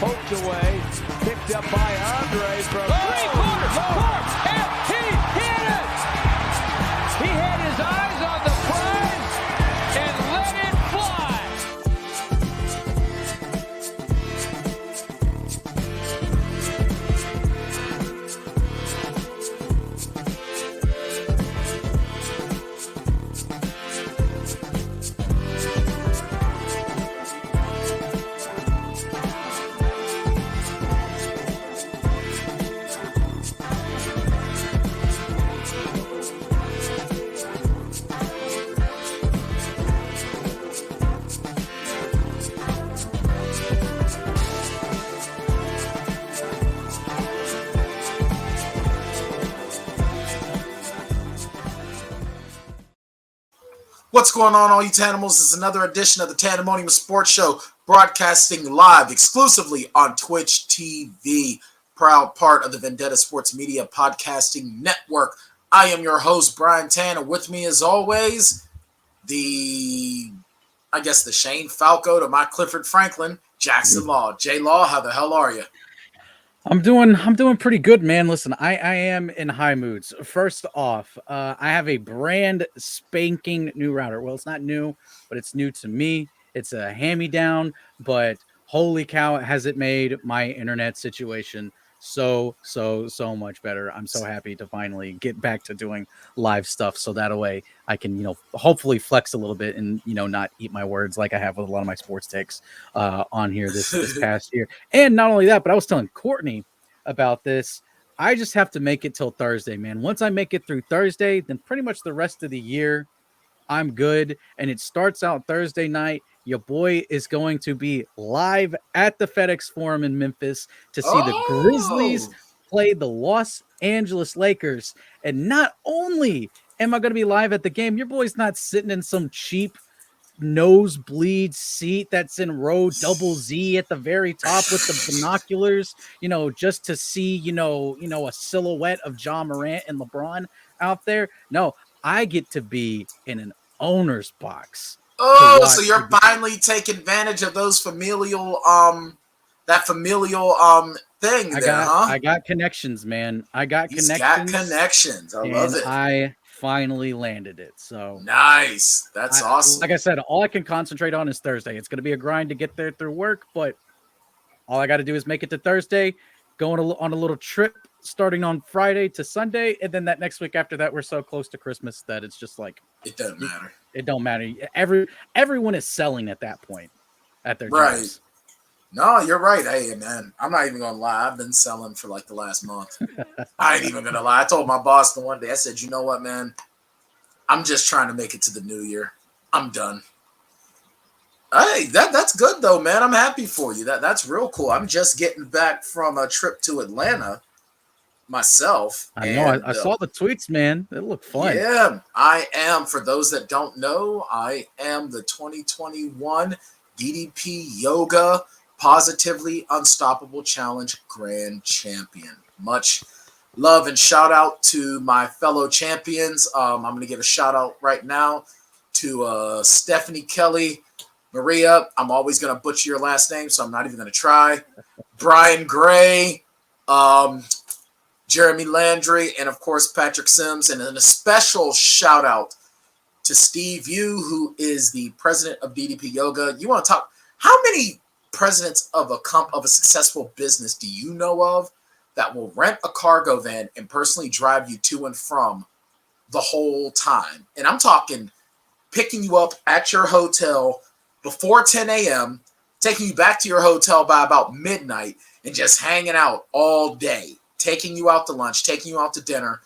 poked away, picked up by Andre from three-quarters, and he hit it! He had his eyes on the prize and let it fly! What's going on, all you Tandemals? This is another edition of the Tanndemonium Sports Show, broadcasting live exclusively on Twitch TV, proud part of the Vendetta Sports Media Podcasting Network. I am your host, Bryan Tann, and with me, as always, the Shane Falco to my Clifford Franklin, Jackson Law. J Law, how the hell are you? I'm doing pretty good, man. Listen, I am in high moods. First off, I have a brand spanking new router. Well, it's not new, but it's new to me. It's a hand-me-down, but holy cow, has it made my internet situation so much better. I'm so happy to finally get back to doing live stuff, so that way I can, hopefully flex a little bit and, not eat my words like I have with a lot of my sports takes on here this past year. And not only that, but I was telling Courtney about this. I just have to make it till Thursday, man. Once I make it through Thursday, then pretty much the rest of the year I'm good. And it starts out Thursday night. Your boy is going to be live at the FedEx Forum in Memphis to see the Grizzlies play the Los Angeles Lakers. And not only am I going to be live at the game, your boy's not sitting in some cheap nosebleed seat that's in row double Z at the very top with the binoculars, just to see, a silhouette of Ja Morant and LeBron out there. No, I get to be in an owner's box. Oh, so you're finally taking advantage of those familial thing I got connections, man. I got connections. I love it. I finally landed it. So nice. That's awesome. Like I said, all I can concentrate on is Thursday. It's going to be a grind to get there through work, but all I got to do is make it to Thursday, going on a little trip starting on Friday to Sunday, and then that next week after that, we're so close to Christmas that it's just like it doesn't matter. It don't matter. Everyone is selling at that point at their jobs. No, you're right. Hey, man, I'm not even going to lie. I've been selling for like the last month. I ain't even going to lie. I told my boss the one day, I said, you know what, man? I'm just trying to make it to the new year. I'm done. Hey, that's good, though, man. I'm happy for you. That's real cool. I'm just getting back from a trip to Atlanta myself. I know. I saw the tweets, man. It looked fun. Yeah, I am. For those that don't know, I am the 2021 DDP Yoga Positively Unstoppable Challenge Grand Champion. Much love and shout out to my fellow champions. I'm going to give a shout out right now to Stephanie Kelly, Maria. I'm always going to butcher your last name, so I'm not even going to try. Brian Gray, Jeremy Landry, and of course Patrick Sims. And then a special shout out to Steve Yu, who is the president of DDP Yoga. You want to talk? How many presidents of a successful business do you know of that will rent a cargo van and personally drive you to and from the whole time? And I'm talking picking you up at your hotel before 10 a.m., taking you back to your hotel by about midnight, and just hanging out all day, taking you out to lunch, taking you out to dinner.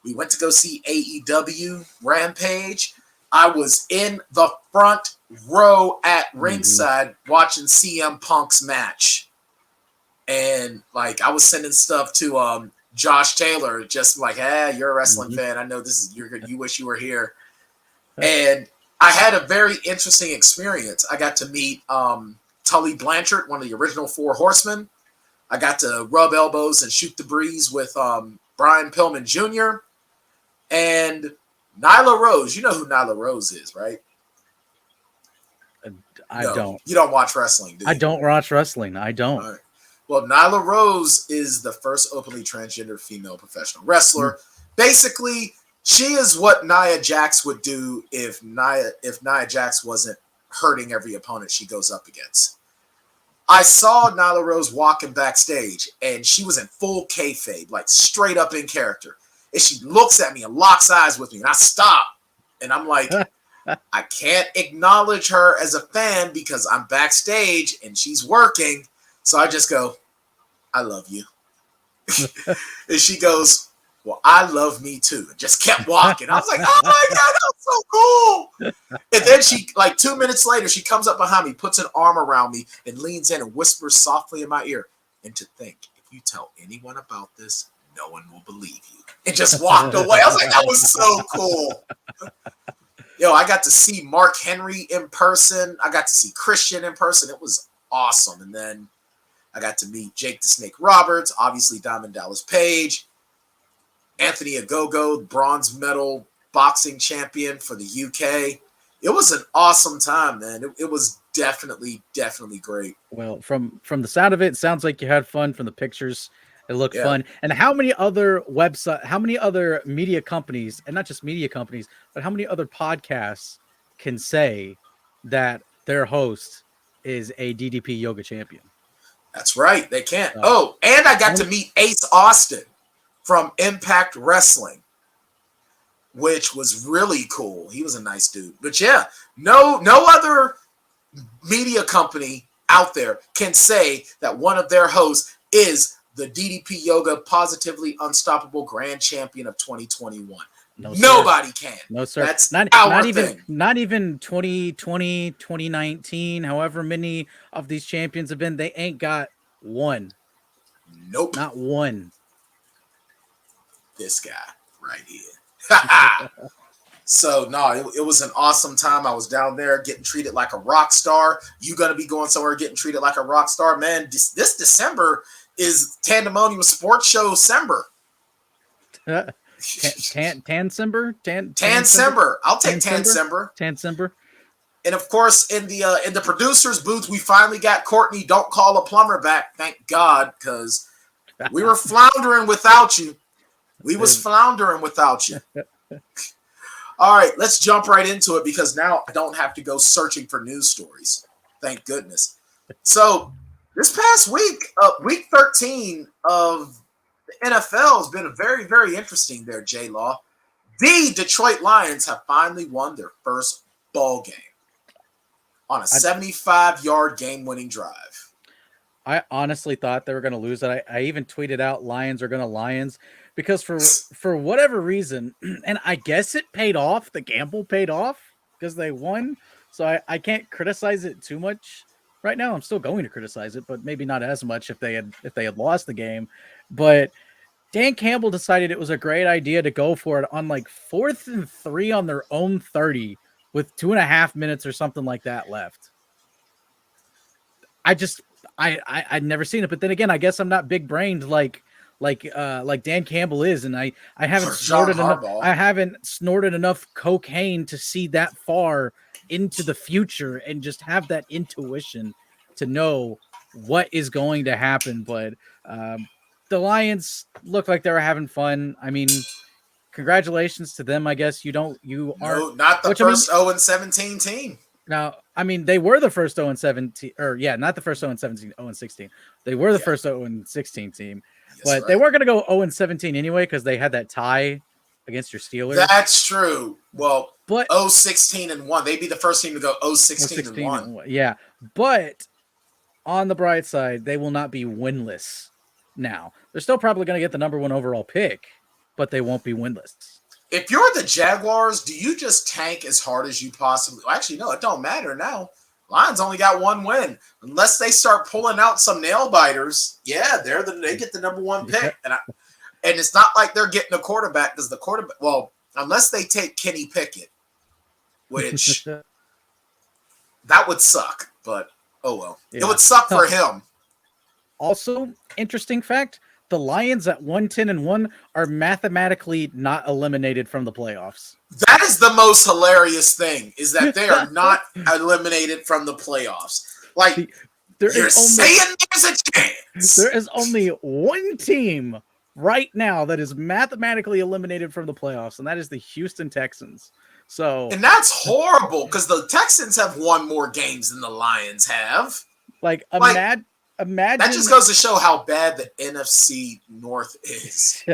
We went to go see AEW Rampage. I was in the front row at ringside watching CM Punk's match. And like I was sending stuff to Josh Taylor, just like, hey, you're a wrestling fan. I know this is you wish you were here. And I had a very interesting experience. I got to meet Tully Blanchard, one of the original Four Horsemen. I got to rub elbows and shoot the breeze with Brian Pillman Jr. and Nyla Rose. You know who Nyla Rose is, right? I don't. You don't watch wrestling, do you? I don't watch wrestling. I don't. All right. Well, Nyla Rose is the first openly transgender female professional wrestler. Basically, she is what Nia Jax would do if Nia Jax wasn't hurting every opponent she goes up against. I saw Nyla Rose walking backstage, and she was in full kayfabe, like straight up in character. And she looks at me and locks eyes with me, and I stop. And I'm like, I can't acknowledge her as a fan because I'm backstage and she's working. So I just go, I love you. And she goes, well, I love me too. And just kept walking. I was like, oh my God, that was so cool. And then she, like 2 minutes later, she comes up behind me, puts an arm around me, and leans in and whispers softly in my ear. And to think, if you tell anyone about this, no one will believe you. And just walked away. I was like, that was so cool. Yo, I got to see Mark Henry in person. I got to see Christian in person. It was awesome. And then I got to meet Jake the Snake Roberts, obviously Diamond Dallas Page, Anthony Ogogo, bronze medal boxing champion for the UK. It was an awesome time, man. It was definitely great. Well, from the sound of it, it sounds like you had fun. From the pictures, it looked fun. And how many other media companies, and not just media companies, but how many other podcasts can say that their host is a DDP yoga champion? That's right. They can't. Oh, and I got to meet Ace Austin from Impact Wrestling, which was really cool. He was a nice dude. But yeah, no other media company out there can say that one of their hosts is the DDP Yoga Positively Unstoppable Grand Champion of 2021. No, nobody can. No, sir. That's not even 2020, 2019, however many of these champions have been, they ain't got one. Nope. Not one. This guy right here. So, no, it was an awesome time. I was down there getting treated like a rock star. You going to be going somewhere getting treated like a rock star. Man, this December is Tanndemonium Sports Show December. Tancember? Tancember. I'll take Tancember. Tancember. And of course, in the producer's booth, we finally got Courtney Don't Call a Plumber back. Thank God, because we were floundering without you. We was floundering without you. All right, let's jump right into it because now I don't have to go searching for news stories. Thank goodness. So this past week, week 13 of the NFL has been very, very interesting there, J-Law. The Detroit Lions have finally won their first ball game on a 75-yard game-winning drive. I honestly thought they were going to lose it. I even tweeted out Lions are going to Lions because for whatever reason, and I guess it paid off. The gamble paid off because they won. So I can't criticize it too much right now. I'm still going to criticize it, but maybe not as much if they had lost the game. But Dan Campbell decided it was a great idea to go for it on like 4th and 3 on their own 30 with 2.5 minutes or something like that left. I'd never seen it, but then again, I guess I'm not big brained like Dan Campbell is, and I haven't snorted enough cocaine to see that far into the future and just have that intuition to know what is going to happen. But the Lions look like they were having fun. I mean, congratulations to them. I guess you are not the first 0-17 team. Now, I mean, they were the first 0-17, or not the first 0-17, 0-16. They were the first 0-16 team, but they weren't going to go 0-17 anyway because they had that tie against your Steelers. That's true. Well, but 0-16-1. They'd be the first team to go 0-16-1. Yeah, but on the bright side, they will not be winless now. They're still probably going to get the number 1 overall pick, but they won't be winless. If you're the Jaguars, do you just tank as hard as you possibly? Actually, no, it don't matter now. Lions only got 1 win. Unless they start pulling out some nail biters, they get the number 1 pick. And it's not like they're getting a quarterback because the quarterback. Well, unless they take Kenny Pickett, which that would suck. But oh well, it would suck for him. Also, interesting fact. The Lions at 1-10-1 are mathematically not eliminated from the playoffs. That is the most hilarious thing, is that they are not eliminated from the playoffs. Like, You're saying there's a chance. There is only one team right now that is mathematically eliminated from the playoffs, and that is the Houston Texans. And that's horrible because the Texans have won more games than the Lions have. Imagine that just goes to show how bad the NFC North is.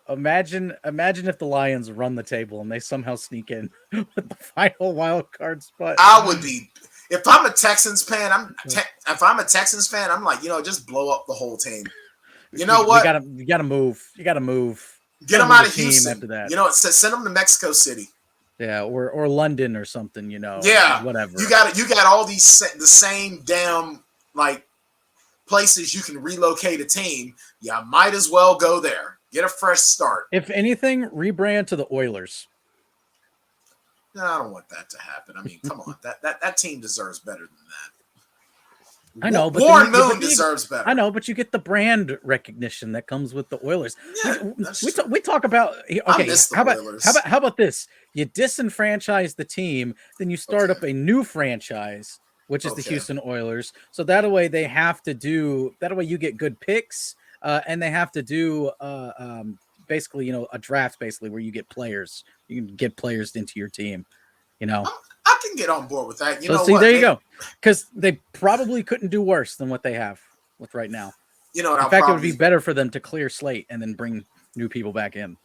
Imagine if the Lions run the table and they somehow sneak in with the final wild card spot. I would be. If I'm a Texans fan, I'm like, just blow up the whole team. You know what? You gotta move. Get them out of Houston after that. Send them to Mexico City. Yeah, or London or something. Yeah, whatever. You got all these the same damn places you can relocate a team. Yeah, might as well go there. Get a fresh start. If anything, rebrand to the Oilers. No, I don't want that to happen. I mean, come on, that team deserves better than that. I know, but Warren Moon deserves better. I know, but you get the brand recognition that comes with the Oilers. Yeah, we talk about okay. Oilers. How about this? You disenfranchise the team, then you start up a new franchise, which is the Houston Oilers. So that way they have to do that way you get good picks, and they have to do basically a draft basically where you get players. You can get players into your team. I can get on board with that. There you go. Because they probably couldn't do worse than what they have with right now. In fact, it would be better for them to clear slate and then bring new people back in.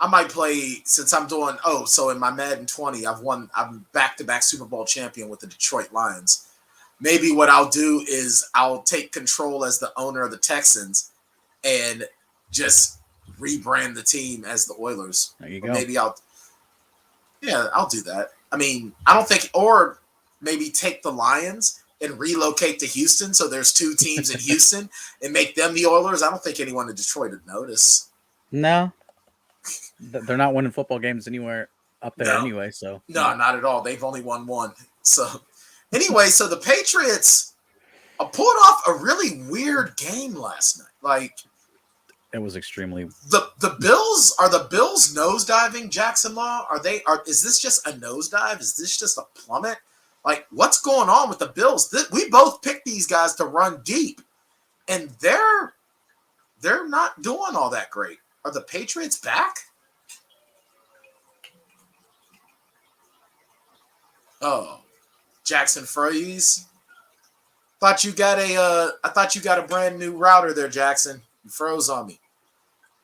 I might play since I'm doing. So in my Madden 20, I'm back-to-back Super Bowl champion with the Detroit Lions. Maybe what I'll do is I'll take control as the owner of the Texans and just rebrand the team as the Oilers. There you go. Maybe I'll do that. I mean, I don't think, or maybe take the Lions and relocate to Houston so there's two teams in Houston and make them the Oilers. I don't think anyone in Detroit would notice. No. They're not winning football games anywhere up there anyway. So no, not at all. They've only won one. So anyway, so the Patriots pulled off a really weird game last night. It was extremely. The Bills are the Bills nosediving Jackson Law? Is this just a nosedive? Is this just a plummet? What's going on with the Bills? We both picked these guys to run deep, and they're not doing all that great. Are the Patriots back? Oh, Jackson froze. I thought you got a brand new router there, Jackson. You froze on me.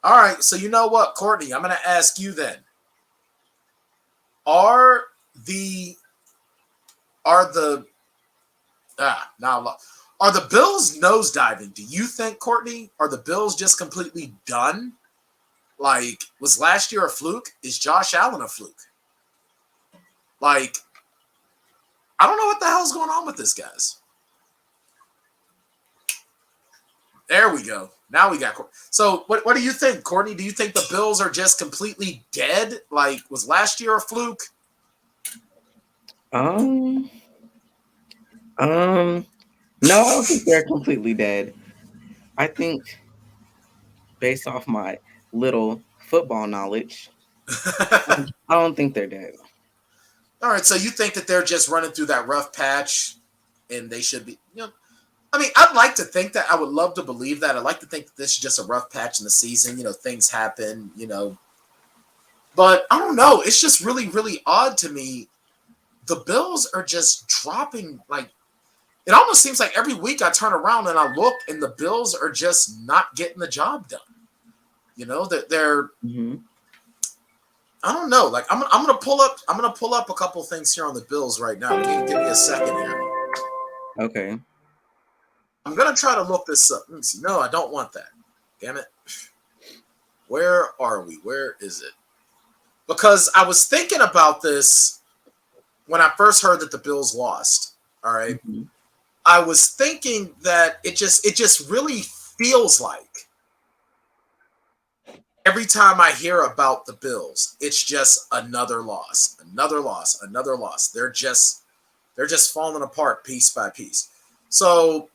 All right, so you know what, Courtney? I'm going to ask you then. Are the Bills nosediving? Do you think, Courtney, are the Bills just completely done? Was last year a fluke? Is Josh Allen a fluke? I don't know what the hell's going on with this, guys. There we go. Now we got. So what do you think, Courtney? Do you think the Bills are just completely dead? Was last year a fluke? No, I don't think they're completely dead. I think, based off my little football knowledge, I don't think they're dead. All right, so you think that they're just running through that rough patch, and they should be, I mean, I'd like to think that. I would love to believe that. I'd like to think that this is just a rough patch in the season. Things happen, But I don't know. It's just really, really odd to me. The Bills are just dropping. It almost seems like every week I turn around and I look, and the Bills are just not getting the job done. They're. Mm-hmm. I don't know. I'm gonna pull up a couple things here on the Bills right now. Give me a second here. Okay. I'm going to try to look this up. Let me see. No, I don't want that. Damn it. Where are we? Where is it? Because I was thinking about this when I first heard that the Bills lost. All right. Mm-hmm. I was thinking that it just really feels like every time I hear about the Bills, it's just another loss, another loss, another loss. They're just falling apart piece by piece. So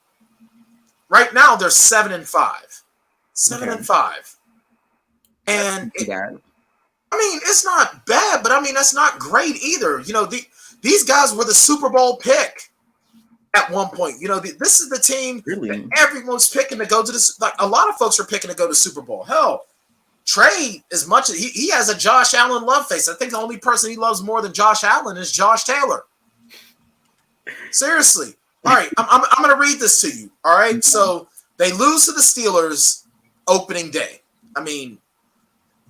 right now they're 7-5. 7-5. And I mean, it's not bad, but I mean, that's not great either. These guys were the Super Bowl pick. at one point. This is the team Really? that everyone's picking to go to this. Like a lot of folks are picking to go to Super Bowl. Hell, Trey, as much as he has a Josh Allen love face. I think the only person he loves more than Josh Allen is Josh Taylor. Seriously. All right, I'm going to read this to you. All right, so they lose to the Steelers opening day. I mean,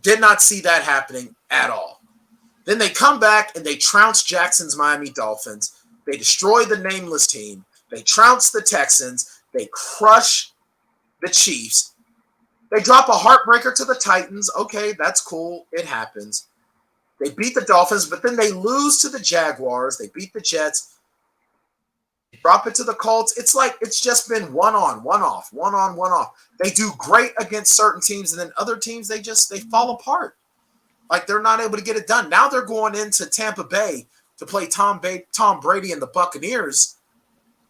did not see that happening at all. Then they come back and they trounce Jackson's Miami Dolphins. They destroy the nameless team. They trounce the Texans. They crush the Chiefs. They drop a heartbreaker to the Titans. Okay, that's cool. It happens. They beat the Dolphins, but then they lose to the Jaguars. They beat the Jets. Drop it to the Colts. It's like it's just been one on, one off, one on, one off. They do great against certain teams, and then other teams, they fall apart. Like they're not able to get it done. Now they're going into Tampa Bay to play Tom Brady and the Buccaneers.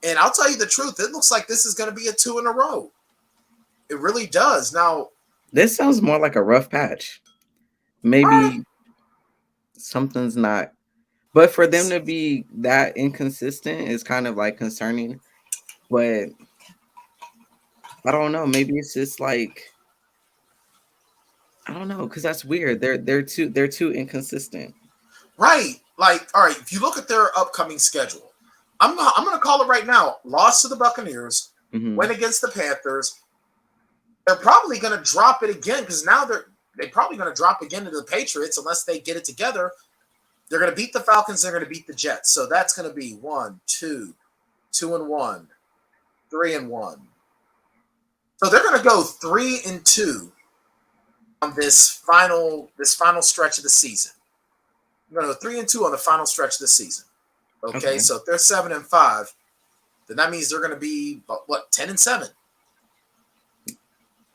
And I'll tell you the truth, it looks like this is going to be a 2 in a row. It really does. Now, this sounds more like a rough patch. Maybe something's not. But for them to be that inconsistent is kind of like concerning. But I don't know. Maybe it's just like, I don't know, because that's weird. They're too inconsistent. Right. Like, all right, if you look at their upcoming schedule, I'm gonna call it right now. Loss to the Buccaneers, win against the Panthers. They're probably gonna drop it again because now they're probably gonna drop again to the Patriots unless they get it together. They're going to beat the Falcons. They're going to beat the Jets. So that's going to be 1, 2, 2-1, 3-1. So they're going to go 3-2 on this final stretch of the season. They're going to go 3-2 on the final stretch of the season. Okay. So if they're 7-5, then that means they're going to be 10-7.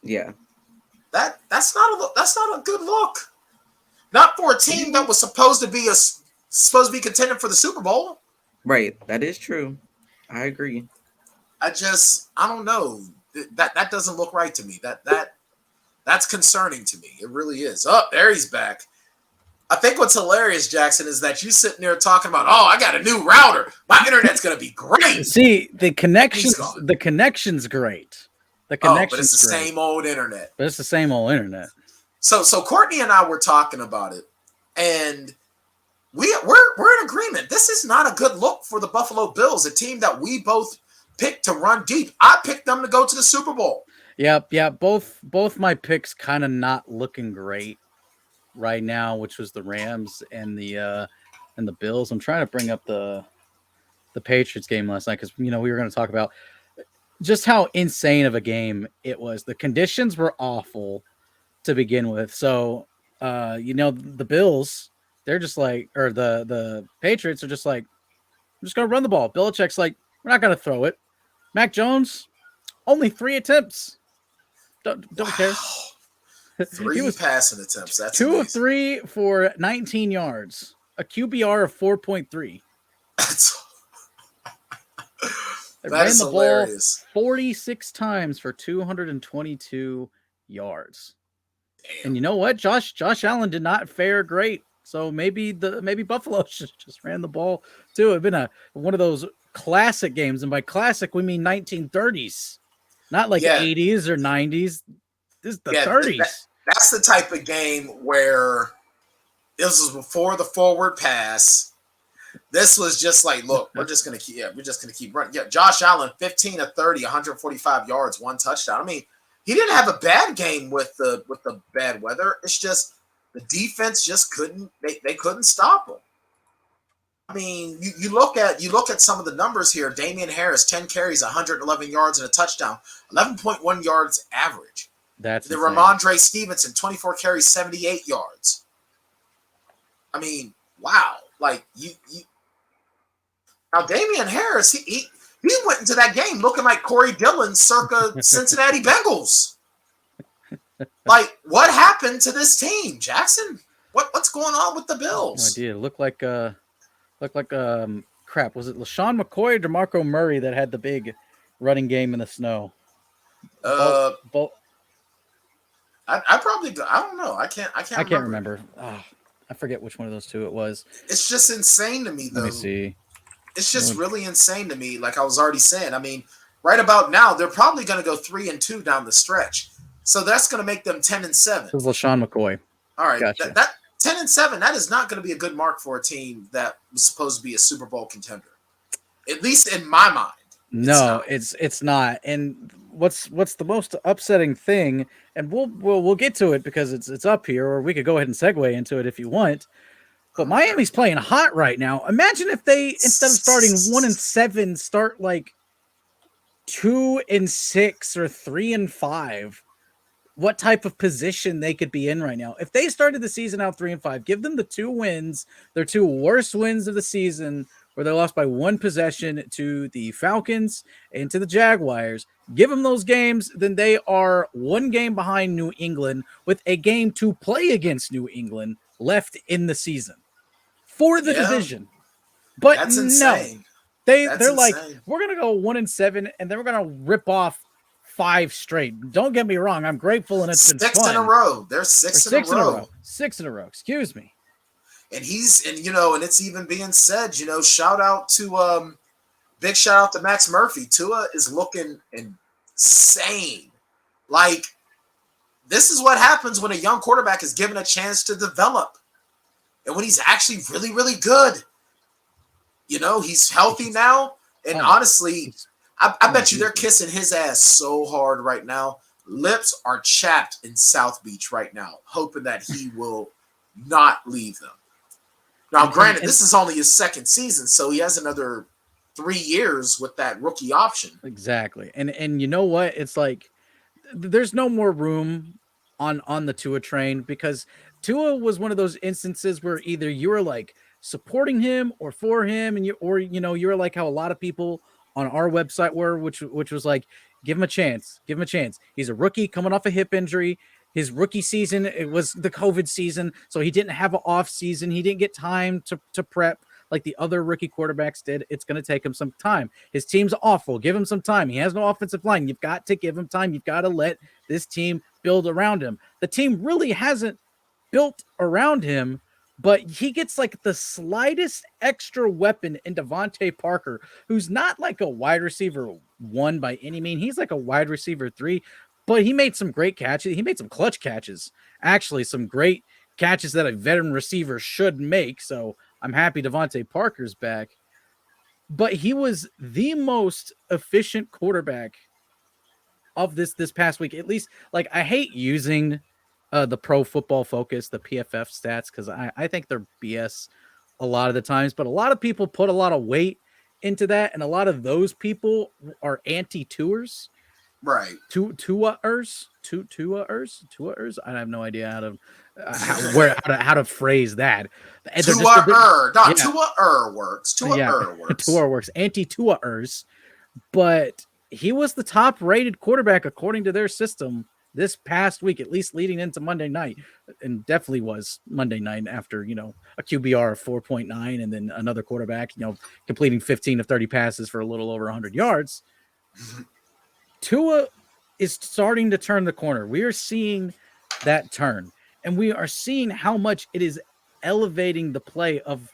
Yeah. That's not a good look. Not for a team that was supposed to be contending for the Super Bowl. Right. That is true. I agree. I don't know. That doesn't look right to me. That's concerning to me. It really is. Oh, there he's back. I think what's hilarious, Jackson, is that you sitting there talking about, oh, I got a new router. My internet's gonna be great. See, the connection's great. The connection's but it's the great. same old internet. But it's the same old internet. So Courtney and I were talking about it, and we're in agreement. This is not a good look for the Buffalo Bills, a team that we both picked to run deep. I picked them to go to the Super Bowl. Yep. Both my picks kind of not looking great right now, which was the Rams and the Bills. I'm trying to bring up the Patriots game last night because we were going to talk about just how insane of a game it was. The conditions were awful to begin with. So, the Bills, they're just like, or the Patriots are just like, I'm just going to run the ball. Belichick's like, we're not going to throw it. Mac Jones, only 3 attempts. Don't care. 3 passing attempts. That's 2 amazing. of 3 for 19 yards. A QBR of 4.3. They ran the hilarious. ball 46 times for 222 yards. Damn. And you know what? Josh Allen did not fare great. So maybe Buffalo should just ran the ball too. It'd been one of those classic games, and by classic we mean 1930s, not like 80s or 90s. This is the 30s. That's the type of game where this was before the forward pass. This was just like, look, we're just gonna keep running. Yeah, Josh Allen, 15 of 30, 145 yards, 1 touchdown. I mean, he didn't have a bad game with the bad weather. It's just the defense just couldn't stop him. I mean, you look at some of the numbers here. Damian Harris, 10 carries, 111 yards and a touchdown, 11.1 yards average. That's the Ramondre Stevenson, 24 carries, 78 yards. I mean, wow. Like you now Damian Harris, he went into that game looking like Corey Dillon circa Cincinnati Bengals. Like, what happened to this team, Jackson? What's going on with the Bills? No idea. Looked like crap. Was it LaShawn McCoy or DeMarco Murray that had the big running game in the snow? Both. I don't know. I can't remember. I forget which one of those two it was. It's just insane to me, though. Let me see. It's just really insane to me. Like I was already saying, I mean, right about now, they're probably going to go 3-2 down the stretch. So that's going to make them 10-7. This is LaShawn McCoy. All right. Gotcha. That 10-7, that is not going to be a good mark for a team that was supposed to be a Super Bowl contender. At least in my mind. No, it's not. And what's the most upsetting thing, and we'll get to it because it's up here, or we could go ahead and segue into it if you want. But Miami's playing hot right now. Imagine if they, instead of starting 1-7, start like 2-6 or 3-5. What type of position they could be in right now. If they started the season out 3-5, give them the 2 wins, their 2 worst wins of the season, where they lost by 1 possession to the Falcons and to the Jaguars. Give them those games, then they are 1 game behind New England with a game to play against New England left in the season for the division. But that's no, insane. they're like, we're going to go 1-7, and then we're going to rip off 5 straight. Don't get me wrong. I'm grateful, and it's been 6 fun. in a row. They're 6 in a row. 6 in a row. Excuse me. And and it's even being said, big shout out to Max Murphy. Tua is looking insane. Like, this is what happens when a young quarterback is given a chance to develop. And when he's actually really, really good. He's healthy now. And honestly, I bet you they're kissing his ass so hard right now. Lips are chapped in South Beach right now, hoping that he will not leave them. Now, granted, this is only his 2nd season, so he has another 3 years with that rookie option. Exactly. And you know what? It's like there's no more room on the Tua train, because Tua was one of those instances where either you were like supporting him or for him, and you were like how a lot of people on our website were, which was like, give him a chance. He's a rookie coming off a hip injury. His rookie season, it was the COVID season, so he didn't have an off season. He didn't get time to prep like the other rookie quarterbacks did. It's going to take him some time. His team's awful. Give him some time. He has no offensive line. You've got to give him time. You've got to let this team build around him. The team really hasn't built around him, but he gets like the slightest extra weapon in Devontae Parker, who's not like a wide receiver 1 by any means. He's like a wide receiver 3. But he made some great catches. He made some clutch catches. Actually, some great catches that a veteran receiver should make. So I'm happy Devontae Parker's back. But he was the most efficient quarterback of this past week. At least, like, I hate using the Pro Football Focus, the PFF stats, because I think they're BS a lot of the times. But a lot of people put a lot of weight into that, and a lot of those people are anti-tours. Right. Tua-ers. I have no idea how to phrase that. Tua-er works. Tua works. Anti-Tua-ers. But he was the top-rated quarterback according to their system this past week, at least leading into Monday night, and definitely was Monday night after, a QBR of 4.9 and then another quarterback, completing 15 of 30 passes for a little over 100 yards. Tua is starting to turn the corner. We are seeing that turn, and we are seeing how much it is elevating the play of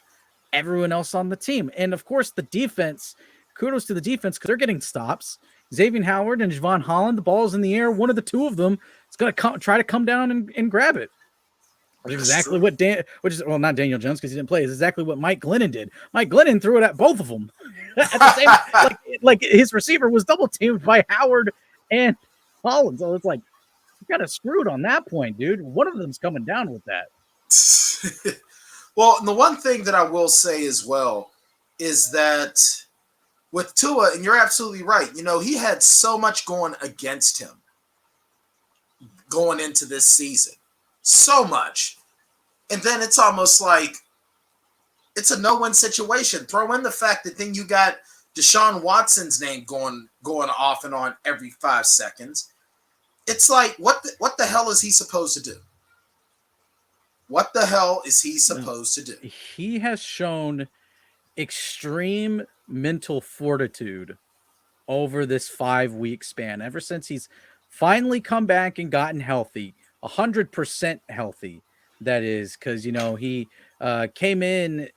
everyone else on the team. And of course, the defense, kudos to the defense, because they're getting stops. Xavier Howard and Javon Holland, the ball's in the air. One of the 2 of them is going to try to come down and grab it. Which is exactly what not Daniel Jones, because he didn't play. It's exactly what Mike Glennon did. Mike Glennon threw it at both of them. At the same, like his receiver was double teamed by Howard and Holland. So it's like, you got screwed on that point, dude. One of them's coming down with that. Well, and the one thing that I will say as well is that with Tua, and you're absolutely right, he had so much going against him going into this season. So much. And then it's almost like it's a no-win situation. Throw in the fact that then you got Deshaun Watson's name going off and on every 5 seconds. It's like, what the hell is he supposed to do? What the hell is he supposed to do? He has shown extreme mental fortitude over this 5-week span. Ever since he's finally come back and gotten healthy, 100% healthy, that is, because he came in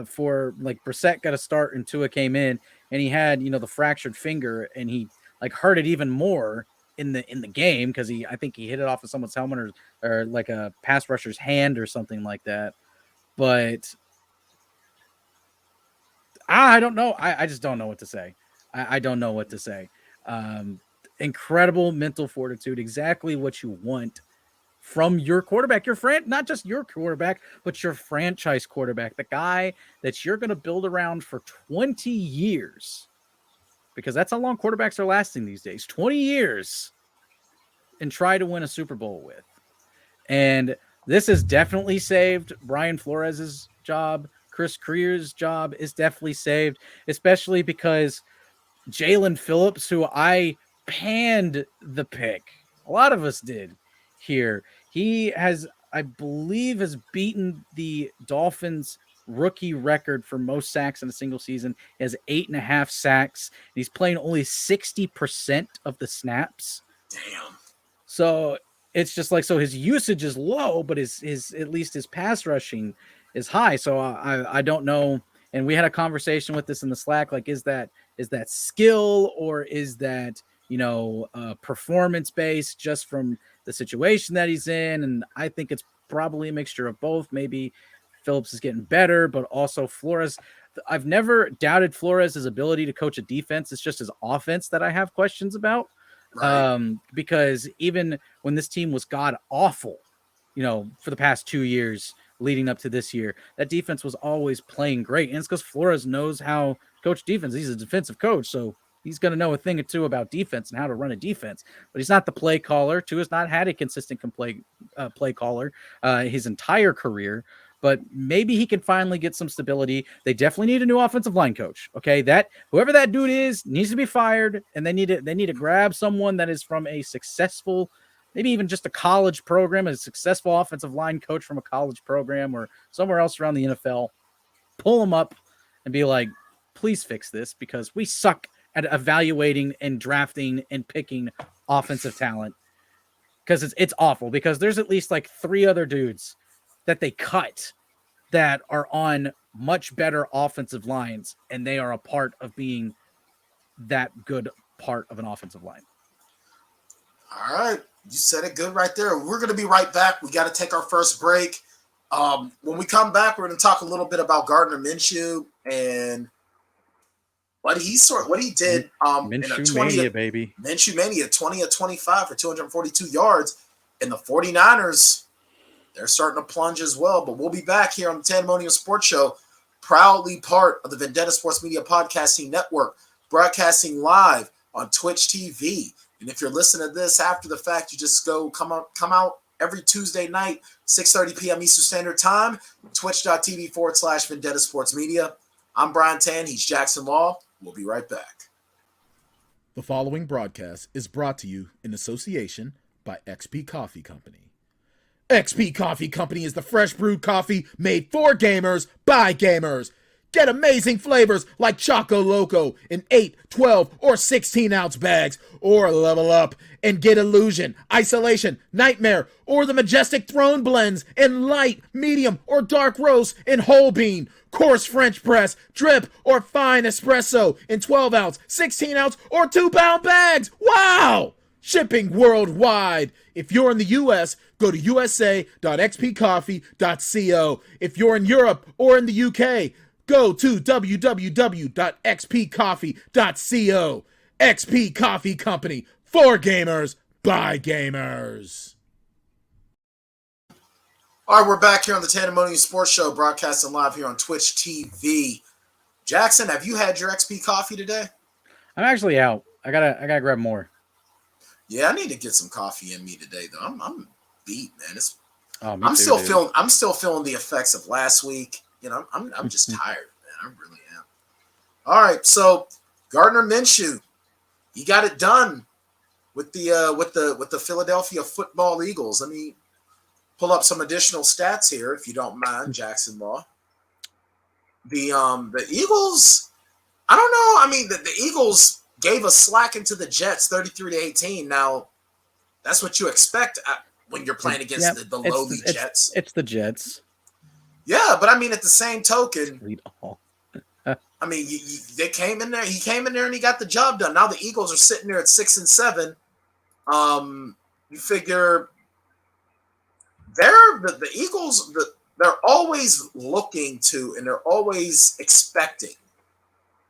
for like Brissett got a start and Tua came in and he had, the fractured finger and he like hurt it even more in the game because I think he hit it off of someone's helmet or like a pass rusher's hand or something like that. But I don't know. I just don't know what to say. I don't know what to say. Incredible mental fortitude, exactly what you want from your quarterback, not just your quarterback, but your franchise quarterback, the guy that you're going to build around for 20 years, because that's how long quarterbacks are lasting these days, 20 years, and try to win a Super Bowl with. And this has definitely saved Brian Flores's job. Chris Creer's job is definitely saved, especially because Jalen Phillips, who I panned the pick, a lot of us did here. He has, I believe, has beaten the Dolphins rookie record for most sacks in a single season. He has 8.5 sacks. He's playing only 60% of the snaps. Damn. So it's just like, so his usage is low, but his at least his pass rushing is high. So I don't know. And we had a conversation with this in the Slack. Like, is that skill or is that, performance based just from the situation that he's in? And I think it's probably a mixture of both. Maybe Phillips is getting better, but also Flores. I've never doubted Flores' ability to coach a defense. It's just his offense that I have questions about. Right. Because even when this team was god awful, for the past 2 years leading up to this year, that defense was always playing great. And it's because Flores knows how to coach defense. He's a defensive coach, so he's going to know a thing or two about defense and how to run a defense. But he's not the play caller. Tua's not had a consistent play caller his entire career. But maybe he can finally get some stability. They definitely need a new offensive line coach. Okay, that whoever that dude is needs to be fired, and they need to grab someone that is from a successful, maybe even just a college program, a successful offensive line coach from a college program or somewhere else around the NFL. Pull them up and be like, please fix this because we suck at evaluating and drafting and picking offensive talent. Because it's awful. Because there's at least like 3 other dudes that they cut that are on much better offensive lines, and they are a part of being that good part of an offensive line. All right. You said it good right there. We're going to be right back. We got to take our first break. When we come back, we're going to talk a little bit about Gardner Minshew and what he did in a 20 Mania, baby. Minshew Mania, 20 of 25 for 242 yards. And the 49ers, they're starting to plunge as well. But we'll be back here on the Tanndemonium Sports Show, proudly part of the Vendetta Sports Media Podcasting Network, broadcasting live on Twitch TV. And if you're listening to this after the fact, you just come out every Tuesday night, 6:30 p.m. Eastern Standard Time, twitch.tv/Vendetta Sports Media. I'm Brian Tann. He's Jackson Law. We'll be right back. The following broadcast is brought to you in association by XP Coffee Company. XP Coffee Company is the fresh brewed coffee made for gamers by gamers. Get amazing flavors like Choco Loco in 8, 12, or 16-ounce bags. Or level up and get Illusion, Isolation, Nightmare, or the Majestic Throne blends in light, medium, or dark roast in whole bean, coarse French press, drip, or fine espresso in 12-ounce, 16-ounce, or 2-pound bags. Wow! Shipping worldwide. If you're in the U.S., go to usa.xpcoffee.co. If you're in Europe or in the UK, go to www.xpcoffee.co. XP Coffee Company, for gamers, by gamers. All right, we're back here on the Tanndemonium Sports Show, broadcasting live here on Twitch TV. Jackson, have you had your XP coffee today? I'm actually out. I gotta grab more. Yeah, I need to get some coffee in me today, though. I'm beat, man. I'm still feeling the effects of last week. I'm just tired, man. I really am. All right, so Gardner Minshew, he got it done with the Philadelphia Football Eagles. Let me pull up some additional stats here, if you don't mind, Jackson Law. The Eagles, I don't know. I mean, the Eagles gave a slack into the Jets, 33-18. Now, that's what you expect when you're playing against the lowly Jets. It's the Jets. Yeah, but I mean, at the same token, Read all. I mean, they came in there. He came in there and he got the job done. Now the Eagles are sitting there at 6-7. You figure the Eagles. They're always looking to, and they're always expecting.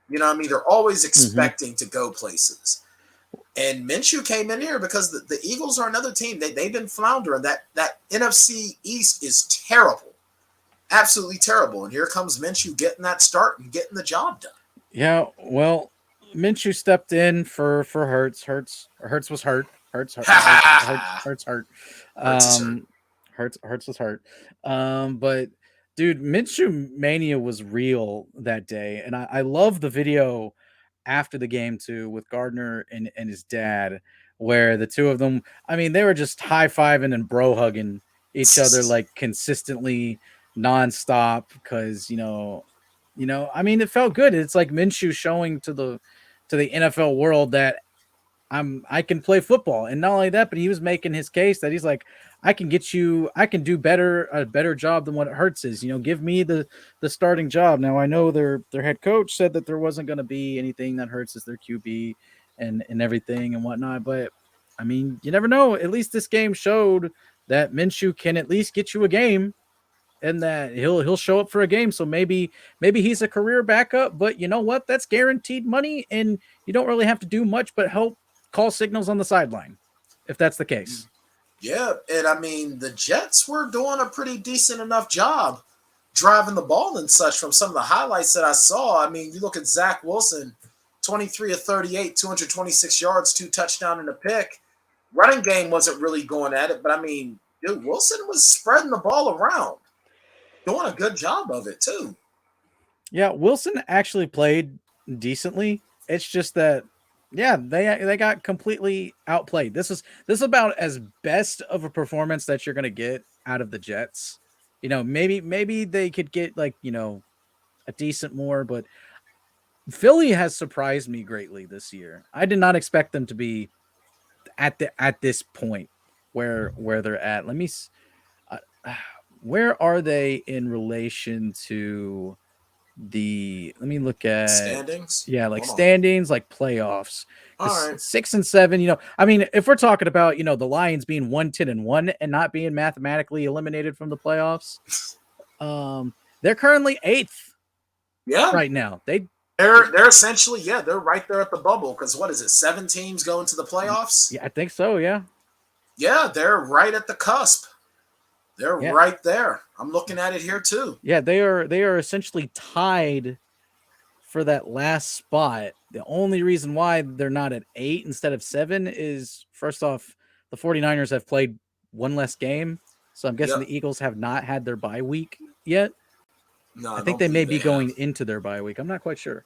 You know what I mean? They're always expecting to go places. And Minshew came in here because the Eagles are another team. They've been floundering. That NFC East is terrible. Absolutely terrible. And here comes Minshew getting that start and getting the job done. Yeah, well, Minshew stepped in for Hurts. Hurts was hurt. Hurts hurt. Hurts was hurt. But dude, Minshew mania was real that day, and I love the video after the game too with Gardner and his dad, where the two of them, I mean, they were just high-fiving and bro hugging each other like consistently, nonstop, because I mean, it felt good. It's like Minshew showing to the NFL world that I can play football. And not only that, but he was making his case that he's like, I can do a better job than what Hurts is. Give me the starting job. Now I know their head coach said that there wasn't going to be anything that Hurts is their QB and everything and whatnot. But I mean, you never know. At least this game showed that Minshew can at least get you a game, and that he'll show up for a game. So maybe he's a career backup, but you know what? That's guaranteed money, and you don't really have to do much but help call signals on the sideline, if that's the case. Yeah, and I mean, the Jets were doing a pretty decent enough job driving the ball and such from some of the highlights that I saw. I mean, you look at Zach Wilson, 23 of 38, 226 yards, 2 touchdowns and a pick. Running game wasn't really going at it, but I mean, dude, Wilson was spreading the ball around, doing a good job of it too. Yeah, Wilson actually played decently. It's just that, yeah, they got completely outplayed. This is about as best of a performance that you're going to get out of the Jets. Maybe they could get like, a decent more, but Philly has surprised me greatly this year. I did not expect them to be at this point where they're at. Let me where are they in relation to let me look at standings. Yeah, like standings, like playoffs. All right. 6 and 7. I mean, if we're talking about the Lions being 1-10-1 and not being mathematically eliminated from the playoffs, they're currently 8th. Yeah, right now they're essentially they're right there at the bubble, because what is it? 7 teams going to the playoffs? Yeah, I think so. Yeah, they're right at the cusp. They're right there. I'm looking at it here too. Yeah, they are essentially tied for that last spot. The only reason why they're not at 8 instead of 7 is, first off, the 49ers have played one less game. So I'm guessing the Eagles have not had their bye week yet. No, I think they may be going into their bye week. I'm not quite sure.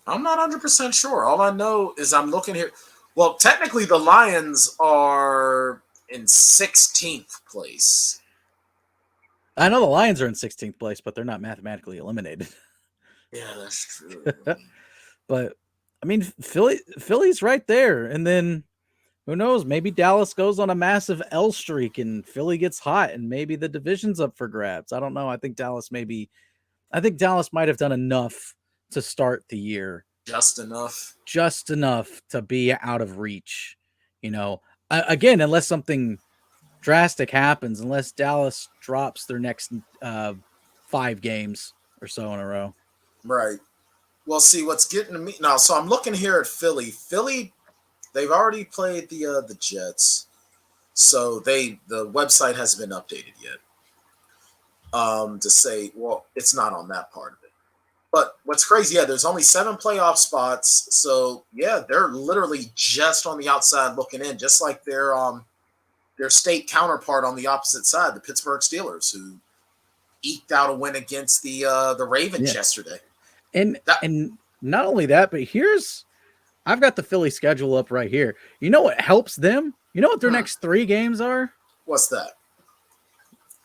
I'm not 100% sure. All I know is I'm looking here. Well, technically the Lions are in 16th place. I know the Lions are in 16th place, but they're not mathematically eliminated. Yeah, that's true. But I mean, Philly's right there, and then who knows? Maybe Dallas goes on a massive L streak, and Philly gets hot, and maybe the division's up for grabs. I don't know. I think Dallas might have done enough to start the year. Just enough to be out of reach. Again, unless something drastic happens, unless Dallas drops their next 5 games or so in a row. Right. Well, see, what's getting to me now. So I'm looking here at Philly. They've already played the Jets, so the website hasn't been updated yet. To say, well, it's not on that part of it. But what's crazy, there's only 7 playoff spots, so they're literally just on the outside looking in, just like their state counterpart on the opposite side, the Pittsburgh Steelers, who eked out a win against the Ravens yesterday. And not only that, but I've got the Philly schedule up right here. You know what helps them? You know what their next 3 games are? What's that?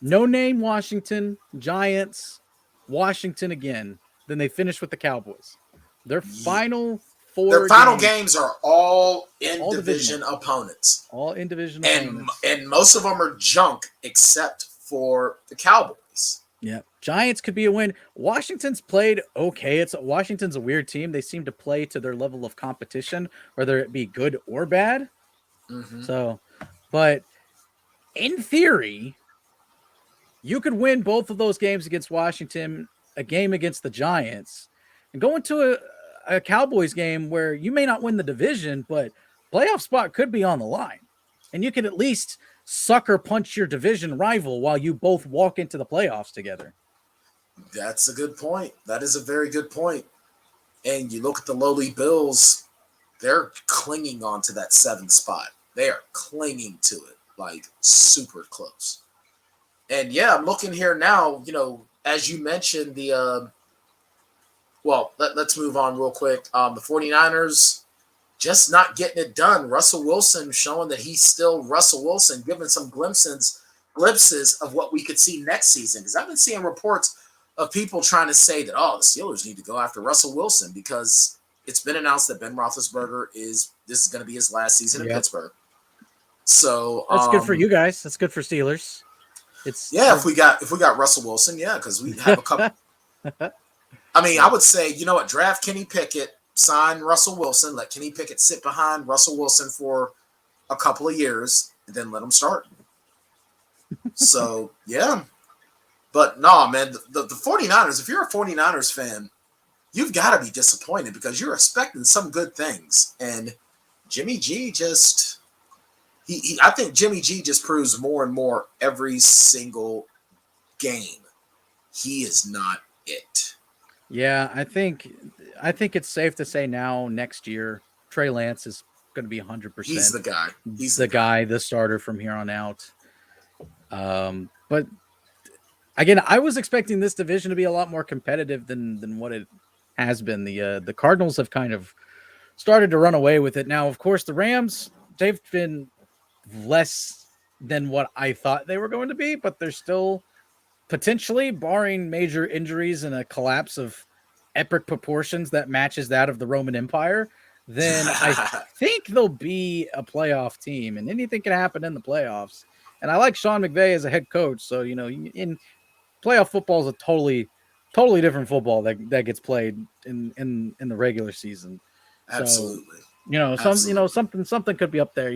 No name Washington, Giants, Washington again. Then they finish with the Cowboys. Their final 4 games are all division opponents. All in division opponents. And most of them are junk except for the Cowboys. Yeah, Giants could be a win. Washington's played okay. Washington's a weird team. They seem to play to their level of competition, whether it be good or bad. Mm-hmm. So, but in theory, you could win both of those games against Washington, a game against the Giants, and go into a Cowboys game where you may not win the division, but playoff spot could be on the line. And you can at least sucker punch your division rival while you both walk into the playoffs together. That's a good point. That is a very good point. And you look at the lowly Bills, they're clinging on to that 7th spot. They are clinging to it, like super close. And yeah, I'm looking here now, as you mentioned, let's move on real quick. The 49ers just not getting it done. Russell Wilson showing that he's still Russell Wilson, giving some glimpses of what we could see next season. Because I've been seeing reports of people trying to say that, the Steelers need to go after Russell Wilson because it's been announced that Ben Roethlisberger this is going to be his last season in Pittsburgh. So that's good for you guys. That's good for Steelers. If we got Russell Wilson, because we have a couple. I mean, I would say, you know what, draft Kenny Pickett, sign Russell Wilson, let Kenny Pickett sit behind Russell Wilson for a couple of years, and then let him start. So, yeah. But no, man, the 49ers, if you're a 49ers fan, you've got to be disappointed because you're expecting some good things. And Jimmy G just I think Jimmy G just proves more and more every single game. He is not it. Yeah, I think it's safe to say now next year, Trey Lance is going to be 100%. He's the guy. He's the guy, the starter from here on out. But again, I was expecting this division to be a lot more competitive than what it has been. The Cardinals have kind of started to run away with it. Now, of course, the Rams, they've been less than what I thought they were going to be, but they're still potentially, barring major injuries and a collapse of epic proportions that matches that of the Roman Empire, then I think they'll be a playoff team, and anything can happen in the playoffs. And I like Sean McVay as a head coach, so in playoff football is a totally different football that gets played in the regular season. Absolutely. So, something could be up there.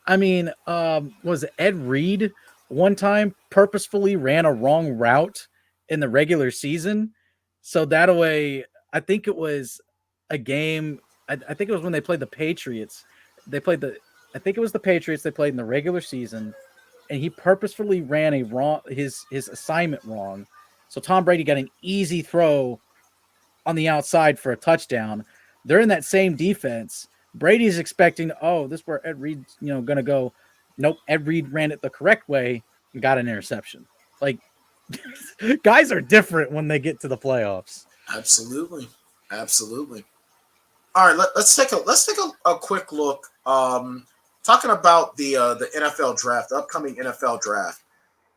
I mean, was Ed Reed one time purposefully ran a wrong route in the regular season? So that way, I think it was a game. I think it was when they played the Patriots. I think it was the Patriots they played in the regular season, and he purposefully ran his assignment wrong. So Tom Brady got an easy throw on the outside for a touchdown. They're in that same defense. Brady's expecting, this is where Ed Reed's, going to go. Nope, Ed Reed ran it the correct way and got an interception. Like, guys are different when they get to the playoffs. Absolutely. All right, let's take a quick look. Talking about the NFL draft, the upcoming NFL draft.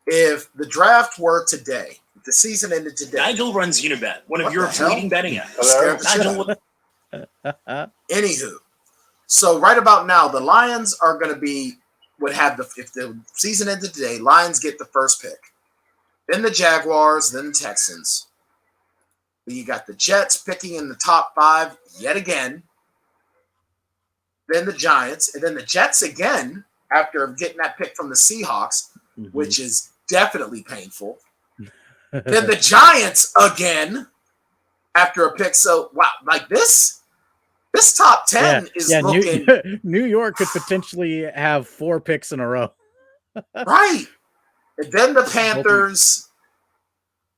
If the draft were today, if the season ended today, Nigel runs Unibet, one of Europe's leading betting apps. Nigel, anywho, so right about now, the Lions are going to if the season ended today, Lions get the first pick. Then the Jaguars, then the Texans. Then you got the Jets picking in the top 5 yet again. Then the Giants, and then the Jets again after getting that pick from the Seahawks, which is definitely painful. Then the Giants again after a pick. So, wow, like this top 10 is looking... New York could potentially have 4 picks in a row. Right. And then the Panthers,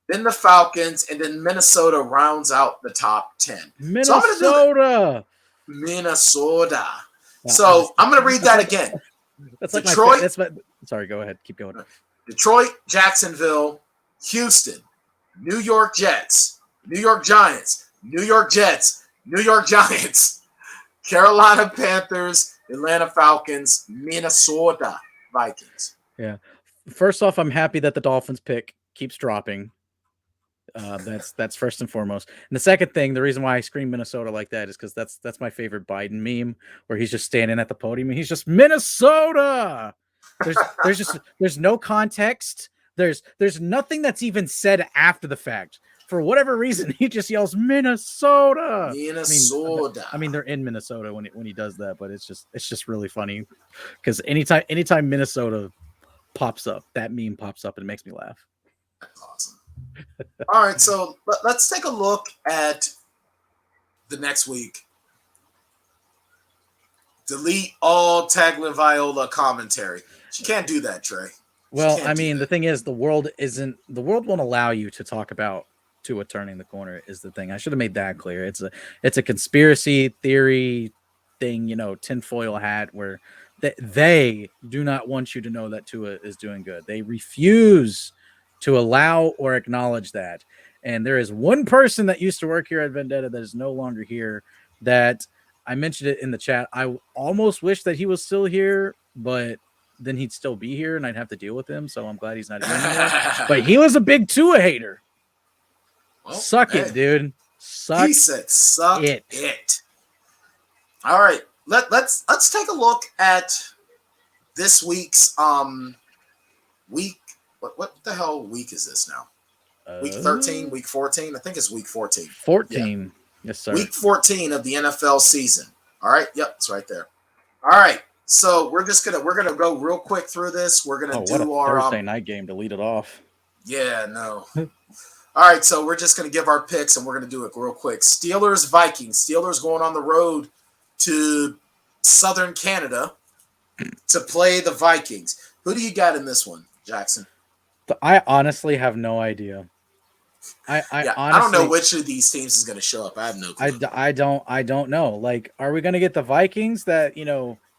then the Falcons, and then Minnesota rounds out the top 10. Minnesota. So I'm going to read that again. That's Detroit. Sorry, go ahead. Keep going. Detroit, Jacksonville, Houston, New York Jets, New York Giants, New York Jets, New York Giants, Carolina Panthers, Atlanta Falcons, Minnesota Vikings. Yeah. First off, I'm happy that the Dolphins pick keeps dropping. That's first and foremost. And the second thing, the reason why I scream Minnesota like that is because that's my favorite Biden meme, where he's just standing at the podium and he's just Minnesota. There's no context There's nothing that's even said after the fact. For whatever reason, he just yells Minnesota. Minnesota. I mean, they're in Minnesota when he does that, but it's just really funny because anytime Minnesota pops up, that meme pops up and it makes me laugh. That's awesome. All right, so let's take a look at the next week. Delete all Tagovailoa commentary. She can't do that, Trey. Well, I mean, the thing is, the world won't allow you to talk about Tua turning the corner is the thing. I should have made that clear. It's a conspiracy theory thing, tinfoil hat, where they do not want you to know that Tua is doing good. They refuse to allow or acknowledge that. And there is one person that used to work here at Vendetta that is no longer here, that I mentioned it in the chat. I almost wish that he was still here, but then he'd still be here and I'd have to deal with him. So I'm glad he's not here anymore. But he was a big Tua hater. Well, suck it, dude. He said, "Suck it." All right, let's take a look at this week's week. What the hell week is this now? Week 13, week 14. I think it's week 14. 14, yeah. Yes, sir. Week 14 of the NFL season. All right, yep, it's right there. All right, so we're gonna go real quick through this. We're gonna do our Thursday night game to lead it off. Yeah, no. All right, so we're just going to give our picks, and we're going to do it real quick. Steelers, Vikings. Steelers going on the road to Southern Canada to play the Vikings. Who do you got in this one, Jackson? I honestly have no idea. I don't know which of these teams is going to show up. I have no clue. I don't know. Like, are we going to get the Vikings that,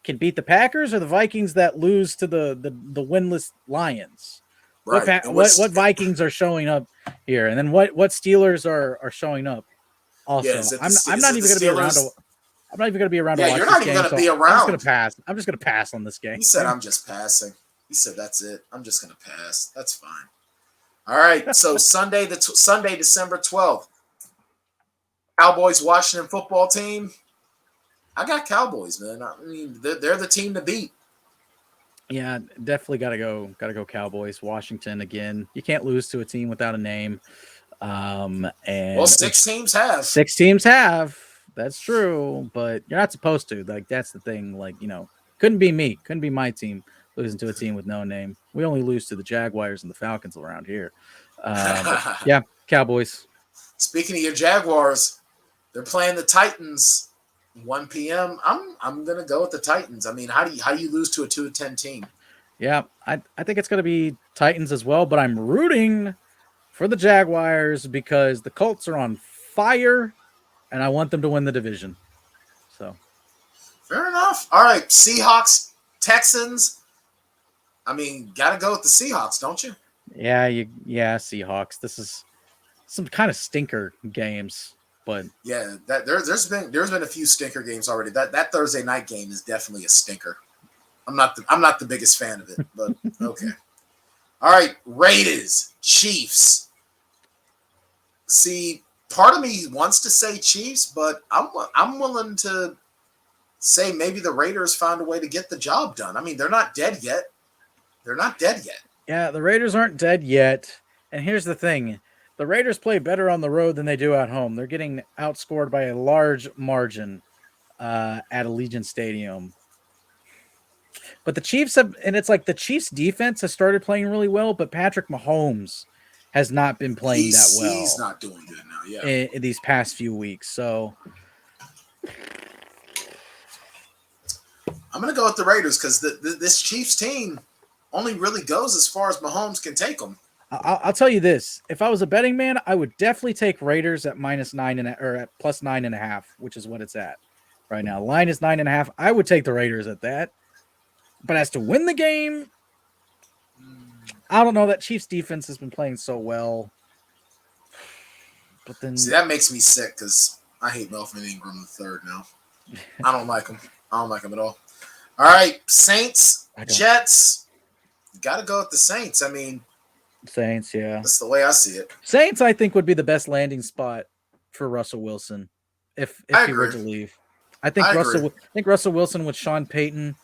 can beat the Packers, or the Vikings that lose to the winless Lions? Right. What Vikings are showing up here, and then what Steelers are showing up? Also, I'm not even going to be around. I'm not even going to be around. Yeah, to watch you're not this even game, going to be around. I'm just going to pass. I'm just going to pass on this game. He said, "I'm just passing." He said, "That's it. I'm just going to pass." That's fine. All right. So Sunday, December 12th, Cowboys Washington football team. I got Cowboys, man. I mean, they're the team to beat. Yeah, definitely gotta go Cowboys. Washington again. You can't lose to a team without a name. And 6 teams have. 6 teams have. That's true, but you're not supposed to. Like, that's the thing. Like, couldn't be me. Couldn't be my team losing to a team with no name. We only lose to the Jaguars and the Falcons around here. Yeah, Cowboys. Speaking of your Jaguars, they're playing the Titans. 1 p.m. I'm gonna go with the Titans. I mean, how do you lose to a 2-10 team? Yeah, I think it's gonna be Titans as well, but I'm rooting for the Jaguars because the Colts are on fire, and I want them to win the division. So, fair enough. All right, Seahawks, Texans. I mean, gotta go with the Seahawks, don't you? Yeah, Seahawks. This is some kind of stinker games. But yeah, there's been a few stinker games already. That Thursday night game is definitely a stinker. I'm not the biggest fan of it, but okay. All right, Raiders, Chiefs. See, part of me wants to say Chiefs, but I'm willing to say maybe the Raiders found a way to get the job done. I mean, they're not dead yet. Yeah, the Raiders aren't dead yet. And here's the thing. The Raiders play better on the road than they do at home. They're getting outscored by a large margin at Allegiant Stadium. But the Chiefs the Chiefs defense has started playing really well, but Patrick Mahomes has not been playing that well. He's not doing good now, yeah. In these past few weeks. So I'm going to go with the Raiders because this Chiefs team only really goes as far as Mahomes can take them. I'll tell you this: if I was a betting man, I would definitely take Raiders at -9 or at +9.5, which is what it's at right now. Line is 9.5. I would take the Raiders at that. But as to win the game, I don't know. That Chiefs defense has been playing so well. But then, see, that makes me sick because I hate Melvin Ingram III now. I don't like him. I don't like him at all. All right, Saints, Jets. Got to go with the Saints. I mean. Saints, yeah. That's the way I see it. Saints, I think, would be the best landing spot for Russell Wilson if he were to leave. I think Russell Wilson with Sean Payton.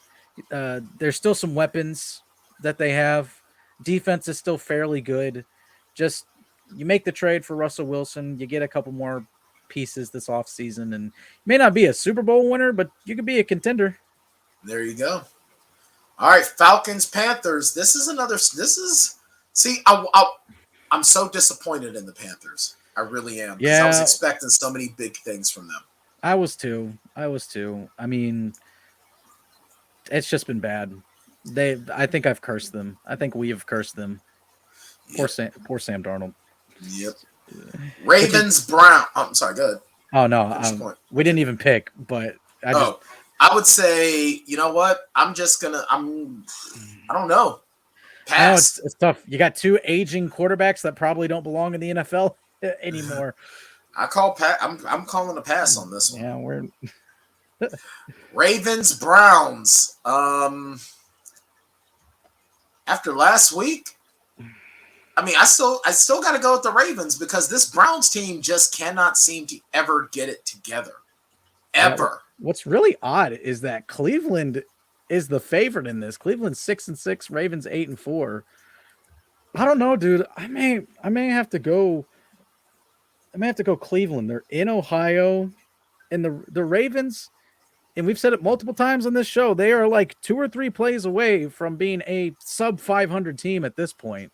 There's still some weapons that they have Defense is still fairly good. Just you make the trade for Russell Wilson, you get a couple more pieces this offseason, and you may not be a Super Bowl winner, but you could be a contender. There you go. All right, Falcons, Panthers. I'm so disappointed in the Panthers. I really am. Because I was expecting so many big things from them. I was too. I mean, it's just been bad. I think I've cursed them. I think we have cursed them. Yep. Poor Sam Darnold. Yep. Ravens, Brown. Oh, I'm sorry, good. Oh no, we didn't even pick, but I would say, you know what? I don't know. Pass. It's tough. You got two aging quarterbacks that probably don't belong in the NFL anymore. I'm calling a pass on this one. Yeah, we're Ravens, Browns. After last week, I mean, I still got to go with the Ravens because this Browns team just cannot seem to ever get it together. Ever. What's really odd is that Cleveland is the favorite in this. Cleveland's 6-6, Ravens 8-4. I don't know, dude. I may have to go Cleveland. They're in Ohio, and the Ravens, and we've said it multiple times on this show, they are like 2 or 3 plays away from being a sub 500 team at this point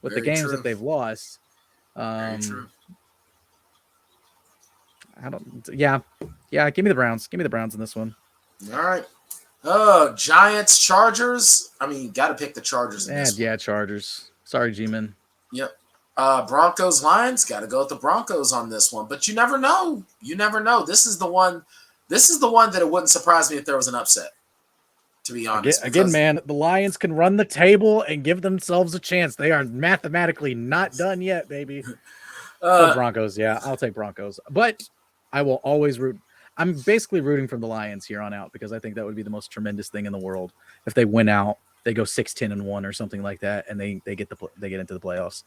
with the games that they've lost. Very true. Yeah. Give me the Browns. Give me the Browns in this one. All right. Giants, Chargers. I mean, got to pick the Chargers in this one. Yeah, Chargers. Sorry, G-Man. Yep. Broncos, Lions. Got to go with the Broncos on this one. But you never know. This is the one that it wouldn't surprise me if there was an upset, to be honest. Again, man, the Lions can run the table and give themselves a chance. They are mathematically not done yet, baby. Broncos, yeah. I'll take Broncos. But I will always root. I'm basically rooting for the Lions here on out because I think that would be the most tremendous thing in the world. If they win out, they go 6-10-1 or something like that, and they get into the playoffs.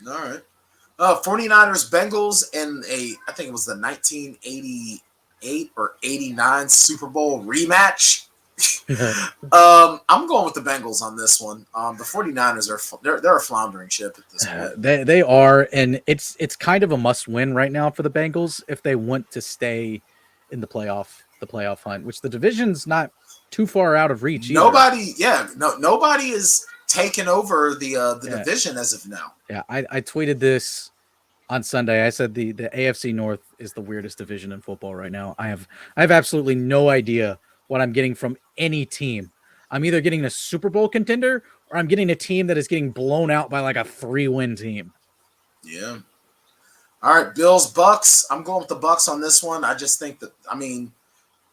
All right. 49ers, Bengals, in I think it was the 1988 or 89 Super Bowl rematch. I'm going with the Bengals on this one. The 49ers they're a floundering ship at this point. They are, and it's kind of a must win right now for the Bengals if they want to stay in the playoff hunt, which the division's not too far out of reach. Nobody is taking over the division as of now. Yeah, I tweeted this on Sunday. I said the AFC North is the weirdest division in football right now. I have absolutely no idea what I'm getting from any team. I'm either getting a Super Bowl contender or I'm getting a team that is getting blown out by like a 3-win team. Yeah. All right, Bills, Bucks. I'm going with the Bucks on this one. I just think that,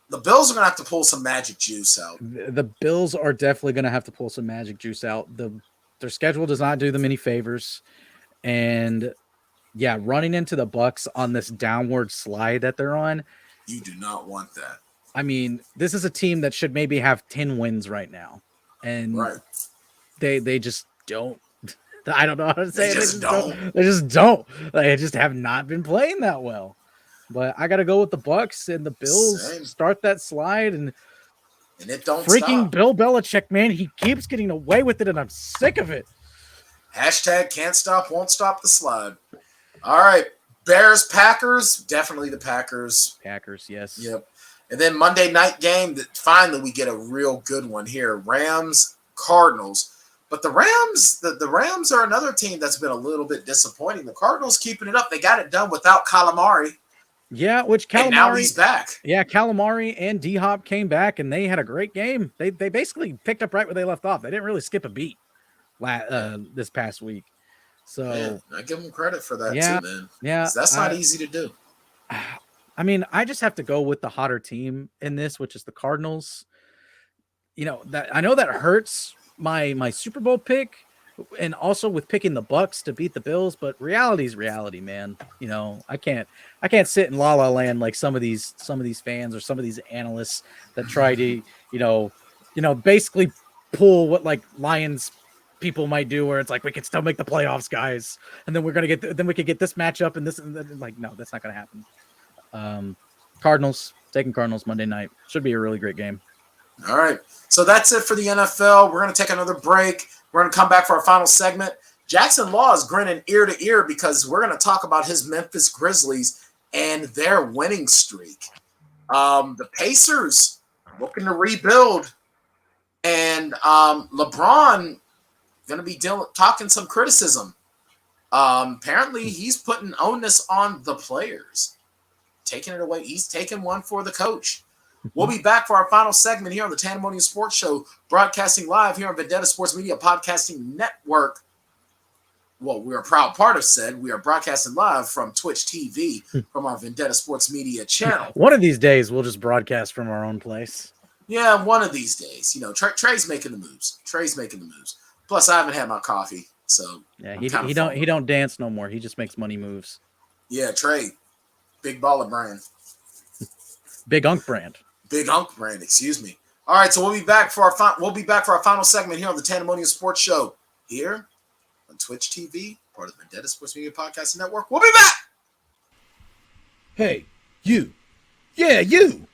the Bills are going to have to pull some magic juice out. The Bills are definitely going to have to pull some magic juice out. Their schedule does not do them any favors. And yeah, running into the Bucks on this downward slide that they're on. You do not want that. I mean, this is a team that should maybe have 10 wins right now. And they just don't. I don't know how to say it. They just don't. They just have not been playing that well. But I got to go with the Bucks and the Bills. Start that slide and it don't freaking stop. Bill Belichick, man, he keeps getting away with it, and I'm sick of it. Hashtag can't stop, won't stop the slide. All right, Bears, Packers, definitely the Packers. Packers, yes. Yep. And then Monday night game that finally we get a real good one here. Rams, Cardinals. But the Rams, the Rams are another team that's been a little bit disappointing. The Cardinals keeping it up. They got it done without Calamari. Yeah, which Calamari. And now he's back. Yeah, Calamari and D-Hop came back, and they had a great game. They basically picked up right where they left off. They didn't really skip a beat this past week. So man, I give them credit for that too, man. Yeah, that's not easy to do. I mean, I just have to go with the hotter team in this, which is the Cardinals. You know, that I know that hurts my Super Bowl pick, and also with picking the Bucks to beat the Bills, but reality is reality, man. You know, I can't sit in la la land like some of these fans or some of these analysts that try to, you know, basically pull what like Lions people might do, where it's like we can still make the playoffs, guys, and then we could get this matchup and this, and like no, that's not gonna happen. Cardinals, taking Cardinals Monday night, should be a really great game. All right, so that's it for the NFL. We're gonna take another break. We're We're going to come back for our final segment. Jackson Law is grinning ear to ear because we're going to talk about his Memphis Grizzlies and their winning streak. The Pacers looking to rebuild, and LeBron going to be talking some criticism. Apparently, he's putting onus on the players, taking it away. He's taking one for the coach. We'll be back for our final segment here on the Tanndemonium Sports Show, broadcasting live here on Vendetta Sports Media Podcasting Network. Well, we're a proud part of said. We are broadcasting live from Twitch TV from our Vendetta Sports Media channel. One of these days, we'll just broadcast from our own place. Yeah, one of these days. You know, Trey's making the moves. Plus, I haven't had my coffee, so yeah, he don't dance no more. He just makes money moves. Yeah, Trey, big baller brand, big unk brand. Excuse me. All right, so we'll be back for our final segment here on the Tanndemonium Sports Show here on Twitch TV, part of the Vendetta Sports Media Podcasting Network. We'll be back. Hey, you. Yeah, you.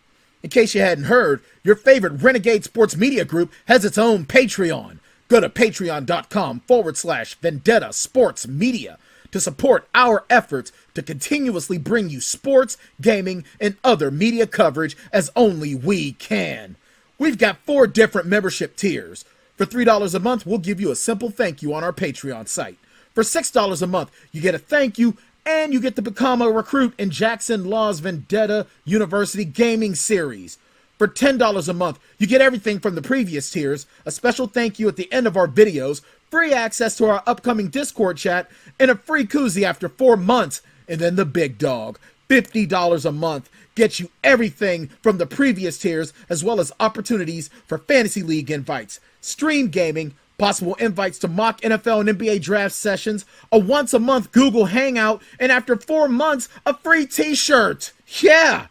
In case you hadn't heard, your favorite Renegade Sports Media Group has its own Patreon. Go to patreon.com/Vendetta Sports Media to support our efforts to continuously bring you sports, gaming, and other media coverage as only we can. We've got 4 different membership tiers. For $3 a month, we'll give you a simple thank you on our Patreon site. For $6 a month, you get a thank you, and you get to become a recruit in Jackson Law's Vendetta University Gaming Series. For $10 a month, you get everything from the previous tiers, a special thank you at the end of our videos, free access to our upcoming Discord chat, and a free koozie after 4 months. And then the big dog, $50 a month, gets you everything from the previous tiers, as well as opportunities for Fantasy League invites, stream gaming, possible invites to mock NFL and NBA draft sessions, a once-a-month Google Hangout, and after 4 months, a free t-shirt. Yeah!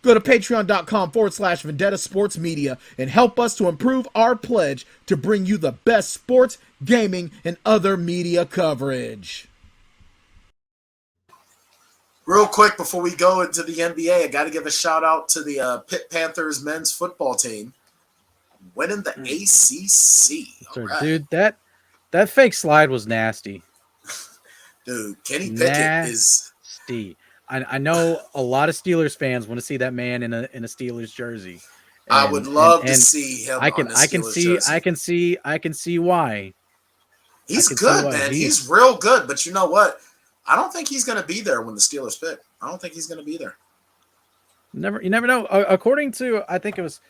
Go to patreon.com/Vendetta Sports Media and help us to improve our pledge to bring you the best sports, gaming, and other media coverage. Real quick, before we go into the NBA, I got to give a shout out to the Pitt Panthers men's football team winning the ACC. All right. Dude, that fake slide was nasty. Dude, Kenny Pickett is nasty. I know a lot of Steelers fans want to see that man in a Steelers jersey. I would love to see him. I can see why. He's good, man. He's real good. But you know what? I don't think he's going to be there when the Steelers pick. I don't think he's going to be there. You never know. According to, I think it was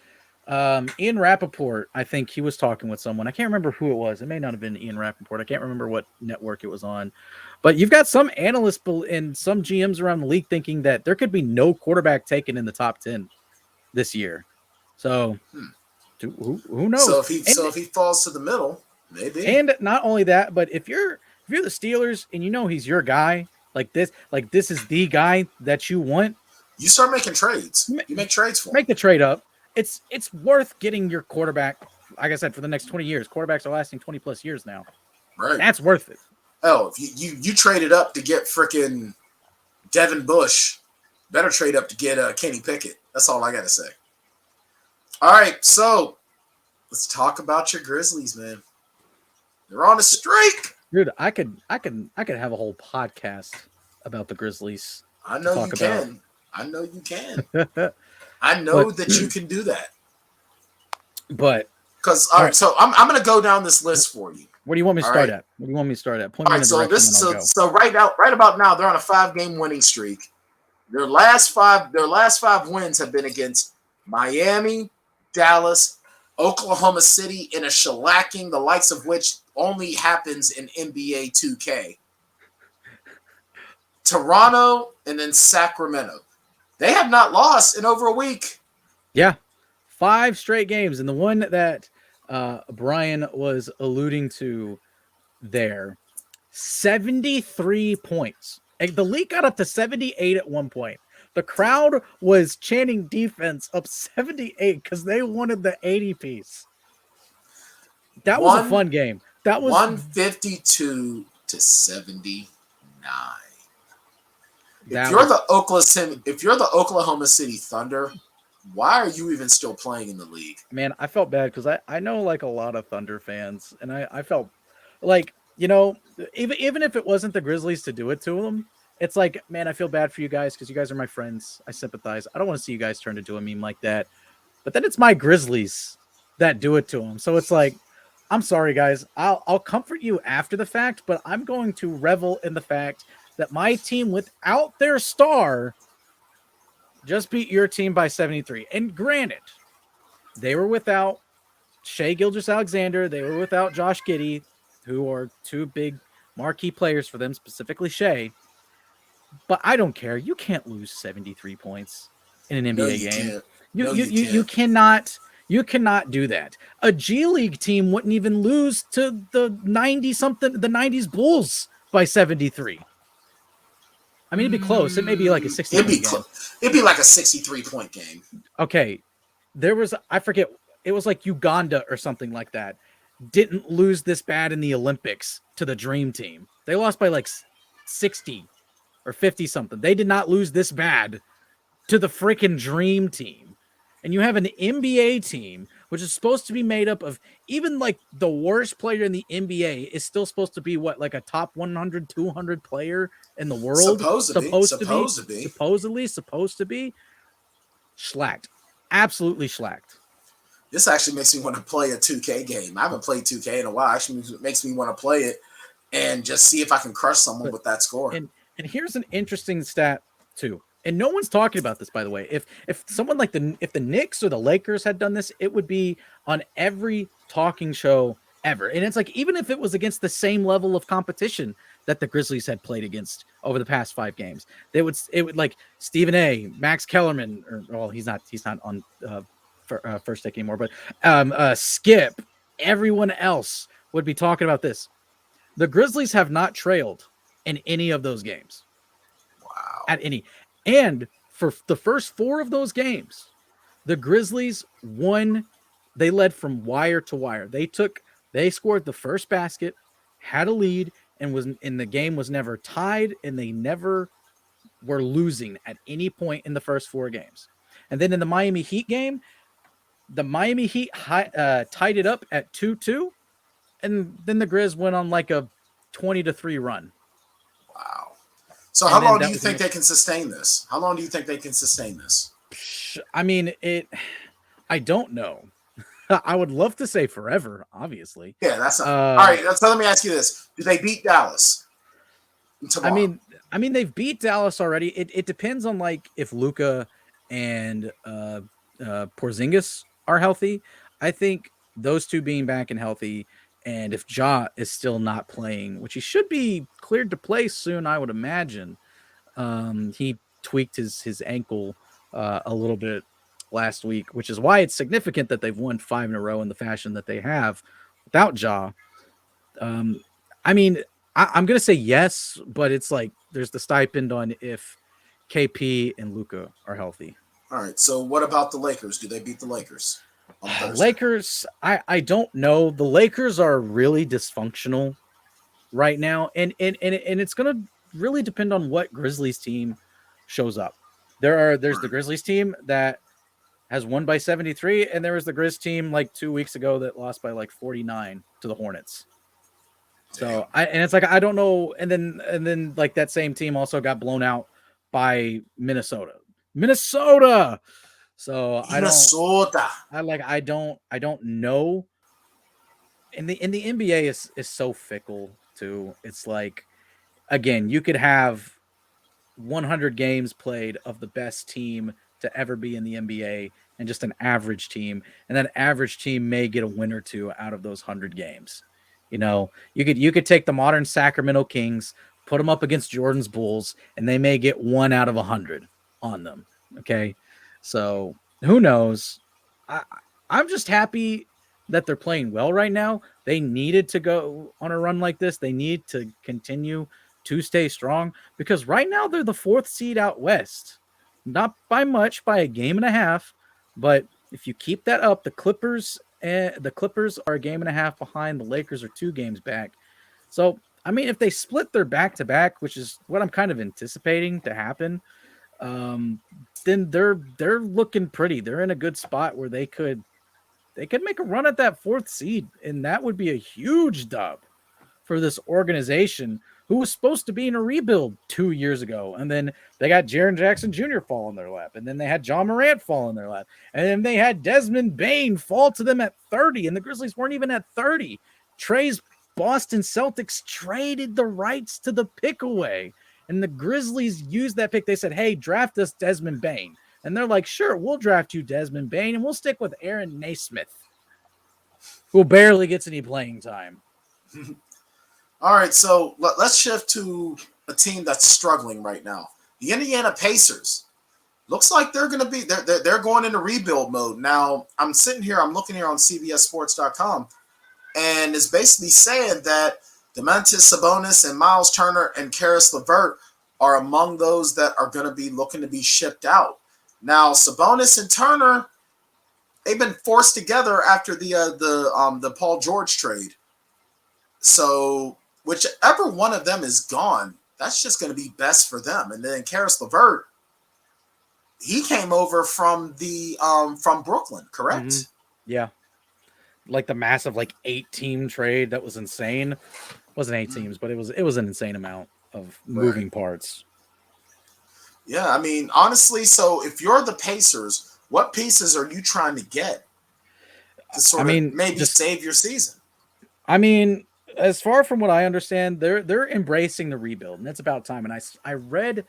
Ian Rappaport, I think he was talking with someone. I can't remember who it was. It may not have been Ian Rappaport. I can't remember what network it was on. But you've got some analysts and some GMs around the league thinking that there could be no quarterback taken in the top 10 this year. So who knows? So if he falls to the middle, maybe. And not only that, but if you're the Steelers and you know he's your guy, like this is the guy that you want, you start making trades. You make trades for him. Make the trade up. It's worth getting your quarterback. Like I said, for the next 20 years, quarterbacks are lasting 20 plus years now. Right. That's worth it. Oh, if you traded up to get frickin' Devin Bush, better trade up to get Kenny Pickett. That's all I got to say. All right, so let's talk about your Grizzlies, man. They're on a streak. Dude, I could have a whole podcast about the Grizzlies. I know you can. I know you can. I know that you can do that. But because all right, so I'm going to go down this list for you. Where do you want me to start at? What do you want me to start at? Point all right, so right about now they're on a 5-game winning streak. Their last five wins have been against Miami, Dallas, Oklahoma City, in a shellacking, the likes of which only happens in NBA 2K. Toronto and then Sacramento. They have not lost in over a week. Yeah, 5 straight games, and the one that Bryan was alluding to there, 73 points. The league got up to 78 at one point. The crowd was chanting defense up 78 because they wanted the 80 piece. That was a fun game. That was 152 to 79. If you're the Oklahoma City Thunder, why are you even still playing in the league? Man, I felt bad because I know like a lot of Thunder fans, and I felt like, even if it wasn't the Grizzlies to do it to them, it's like, man, I feel bad for you guys because you guys are my friends. I sympathize. I don't want to see you guys turn into a meme like that. But then it's my Grizzlies that do it to them. So it's like, I'm sorry, guys. I'll comfort you after the fact, but I'm going to revel in the fact that my team without their star just beat your team by 73. And granted, they were without Shai Gilgeous-Alexander. They were without Josh Giddey, who are two big marquee players for them, specifically Shai. But I don't care. You can't lose 73 points in an NBA game. You cannot do that. A G League team wouldn't even lose to the 90s Bulls by 73. I mean, it'd be close. It may be like a 60 It'd be like a 63-point game. Okay. I forget, it was like Uganda or something like that. Didn't lose this bad in the Olympics to the Dream Team. They lost by like 60 or 50 something. They did not lose this bad to the freaking Dream Team. And you have an NBA team, which is supposed to be made up of even like the worst player in the NBA is still supposed to be what, like a top 100, 200 player in the world? Supposed to be. Schlacked. Absolutely schlacked. This actually makes me want to play a 2K game. I haven't played 2K in a while. Actually, it makes me want to play it and just see if I can crush someone with that score. And here's an interesting stat too. And no one's talking about this, by the way. If someone like if the Knicks or the Lakers had done this, it would be on every talking show ever. And it's like, even if it was against the same level of competition that the Grizzlies had played against over the past 5 games, it would like Stephen A, Max Kellerman, he's not on First Take anymore, but Skip, everyone else would be talking about this. The Grizzlies have not trailed in any of those games. Wow. At any. And for the first 4 of those games, the Grizzlies won. They led from wire to wire. They scored the first basket, had a lead, and the game was never tied, and they never were losing at any point in the first 4 games. And then in the Miami Heat game, the Miami Heat tied it up at 2-2, and then the Grizz went on like a 20-3 run. Wow. So how long do you think they can sustain this? How long do you think they can sustain this? I mean, I don't know. I would love to say forever, obviously. Yeah, that's not, all right. So let me ask you this: do they beat Dallas tomorrow? I mean, they've beat Dallas already. It depends on like if Luka and Porzingis are healthy. I think those two being back and healthy, and if Ja is still not playing, which he should be cleared to play soon, I would imagine. He tweaked his ankle a little bit last week, which is why it's significant that they've won 5 in a row in the fashion that they have without Ja. I mean, I'm going to say yes, but it's like there's the stipend on if KP and Luka are healthy. All right. So what about the Lakers? Do they beat the Lakers on Thursday? Lakers, I don't know. The Lakers are really dysfunctional right now, and it's going to really depend on what Grizzlies team shows up. There's the Grizzlies team that has won by 73, and there was the Grizz team like 2 weeks ago that lost by like 49 to the Hornets. So it's like I don't know, and then like that same team also got blown out by Minnesota. So I don't know. And the NBA is so fickle too. It's like, again, you could have 100 games played of the best team to ever be in the NBA and just an average team, and that average team may get a win or two out of those 100 games. You know, you could take the modern Sacramento Kings, put them up against Jordan's Bulls, and they may get 1 out of 100 on them. Okay, so who knows? I'm just happy that they're playing well right now. They needed to go on a run like this. They need to continue to stay strong because right now they're the 4th seed out west. Not by much, by a game and a half, but if you keep that up, the Clippers are a game and a half behind. The Lakers are 2 games back. So, I mean, if they split their back-to-back, which is what I'm kind of anticipating to happen, then they're looking pretty. They're in a good spot where they could make a run at that 4th seed, and that would be a huge dub for this organization who was supposed to be in a rebuild 2 years ago. And then they got Jaren Jackson Jr. fall in their lap. And then they had John Morant fall in their lap. And then they had Desmond Bane fall to them at 30. And the Grizzlies weren't even at 30. Trey's Boston Celtics traded the rights to the pick away. And the Grizzlies used that pick. They said, hey, draft us Desmond Bane. And they're like, sure, we'll draft you Desmond Bane. And we'll stick with Aaron Naismith, who barely gets any playing time. All right, so let's shift to a team that's struggling right now. The Indiana Pacers. Looks like they're going to be they're going into rebuild mode. Now, I'm looking here on CBSSports.com, and it's basically saying that Domantas Sabonis and Miles Turner and Karis LeVert are among those that are going to be looking to be shipped out. Now, Sabonis and Turner, they've been forced together after the Paul George trade. So whichever one of them is gone, that's just going to be best for them. And then Karis LeVert, he came over from from Brooklyn, correct? Mm-hmm. Yeah, like the massive 8-team trade that was insane. It wasn't 8 teams, but it was an insane amount of moving parts. Yeah, I mean, honestly, so if you're the Pacers, what pieces are you trying to get to sort of maybe save your season? I mean, as far from what I understand, they're embracing the rebuild, and it's about time. And I read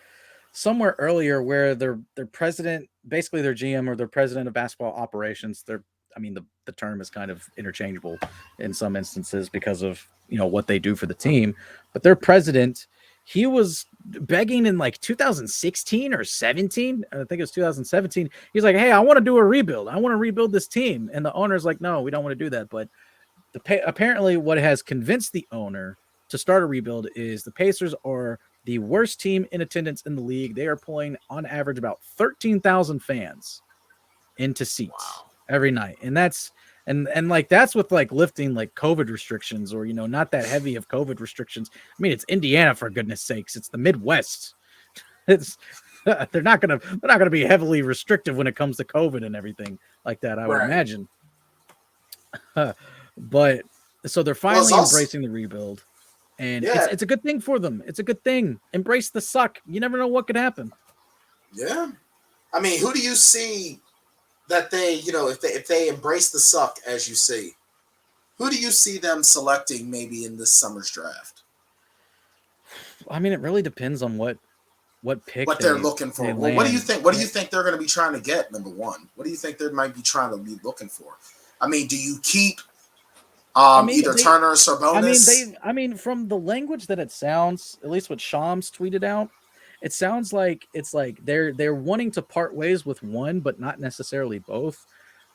somewhere earlier where their president, basically their GM or their president of basketball operations, the term is kind of interchangeable in some instances because of what they do for the team, but their president, he was begging in 2016 or 17. I think it was 2017. He's like, hey, I want to do a rebuild. I want to rebuild this team. And the owner's like, no, we don't want to do that. But apparently what has convinced the owner to start a rebuild is the Pacers are the worst team in attendance in the league. They are pulling on average about 13,000 fans into seats every night. And that's that's with lifting COVID restrictions or not that heavy of COVID restrictions. I mean, it's Indiana, for goodness sakes. It's the Midwest. They're not gonna be heavily restrictive when it comes to COVID and everything like that, I would imagine. But so they're finally embracing the rebuild, and it's a good thing for them. It's a good thing. Embrace the suck. You never know what could happen. Yeah, I mean, who do you see that they, if they embrace the suck, as you see, who do you see them selecting maybe in this summer's draft? I mean, it really depends on what pick they're looking for. Well, what do you think? What do you think they're going to be trying to get? Number one, what do you think they might be trying to be looking for? I mean, do you keep either Turner or Sabonis? I mean, from the language that it sounds, at least what Shams tweeted out, it sounds like they're wanting to part ways with one, but not necessarily both.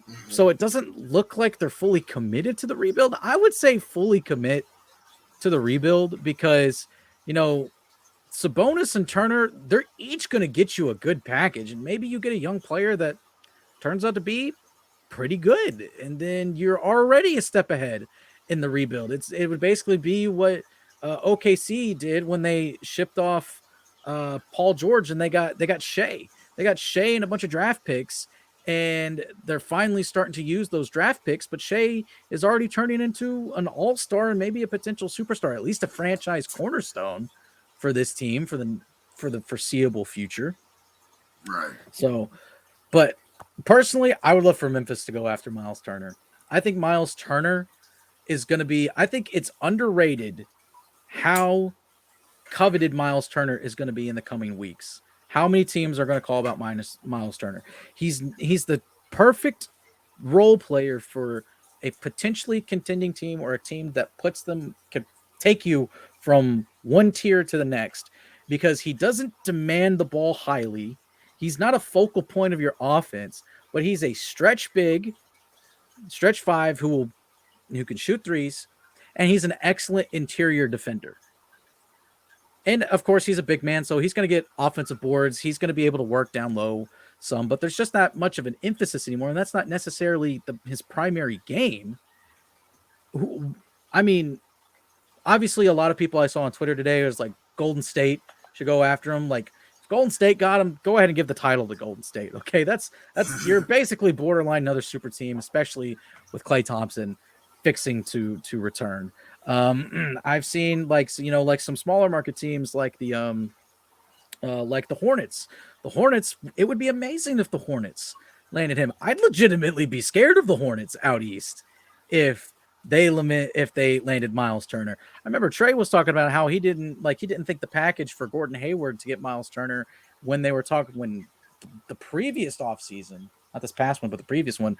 Mm-hmm. So it doesn't look like they're fully committed to the rebuild. I would say fully commit to the rebuild because, Sabonis and Turner, they're each going to get you a good package. And maybe you get a young player that turns out to be pretty good. And then you're already a step ahead in the rebuild. It would basically be what OKC did when they shipped off Paul George and they got Shea. They got Shea and a bunch of draft picks, and they're finally starting to use those draft picks. But Shea is already turning into an all-star and maybe a potential superstar, at least a franchise cornerstone for this team for the foreseeable future. Right. So, but personally, I would love for Memphis to go after Miles Turner. I think Miles Turner is going to be. I think it's underrated how coveted Miles Turner is going to be in the coming weeks. How many teams are going to call about Miles Turner? He's the perfect role player for a potentially contending team or a team that could take you from one tier to the next because he doesn't demand the ball highly. He's not a focal point of your offense, but he's a stretch five who can shoot threes, and he's an excellent interior defender. And, of course, he's a big man, so he's going to get offensive boards. He's going to be able to work down low some, but there's just not much of an emphasis anymore, and that's not necessarily his primary game. I mean, obviously, a lot of people I saw on Twitter today was like, Golden State should go after him. Like, if Golden State got him, go ahead and give the title to Golden State, okay? That's you're basically borderline another super team, especially with Klay Thompson. fixing to return. I've seen like some smaller market teams like the Hornets. The Hornets. It would be amazing if the Hornets landed him. I'd legitimately be scared of the Hornets out east if they landed Miles Turner. I remember Trey was talking about how he didn't think the package for Gordon Hayward to get Miles Turner when they were talking when the previous offseason, not this past one, but the previous one,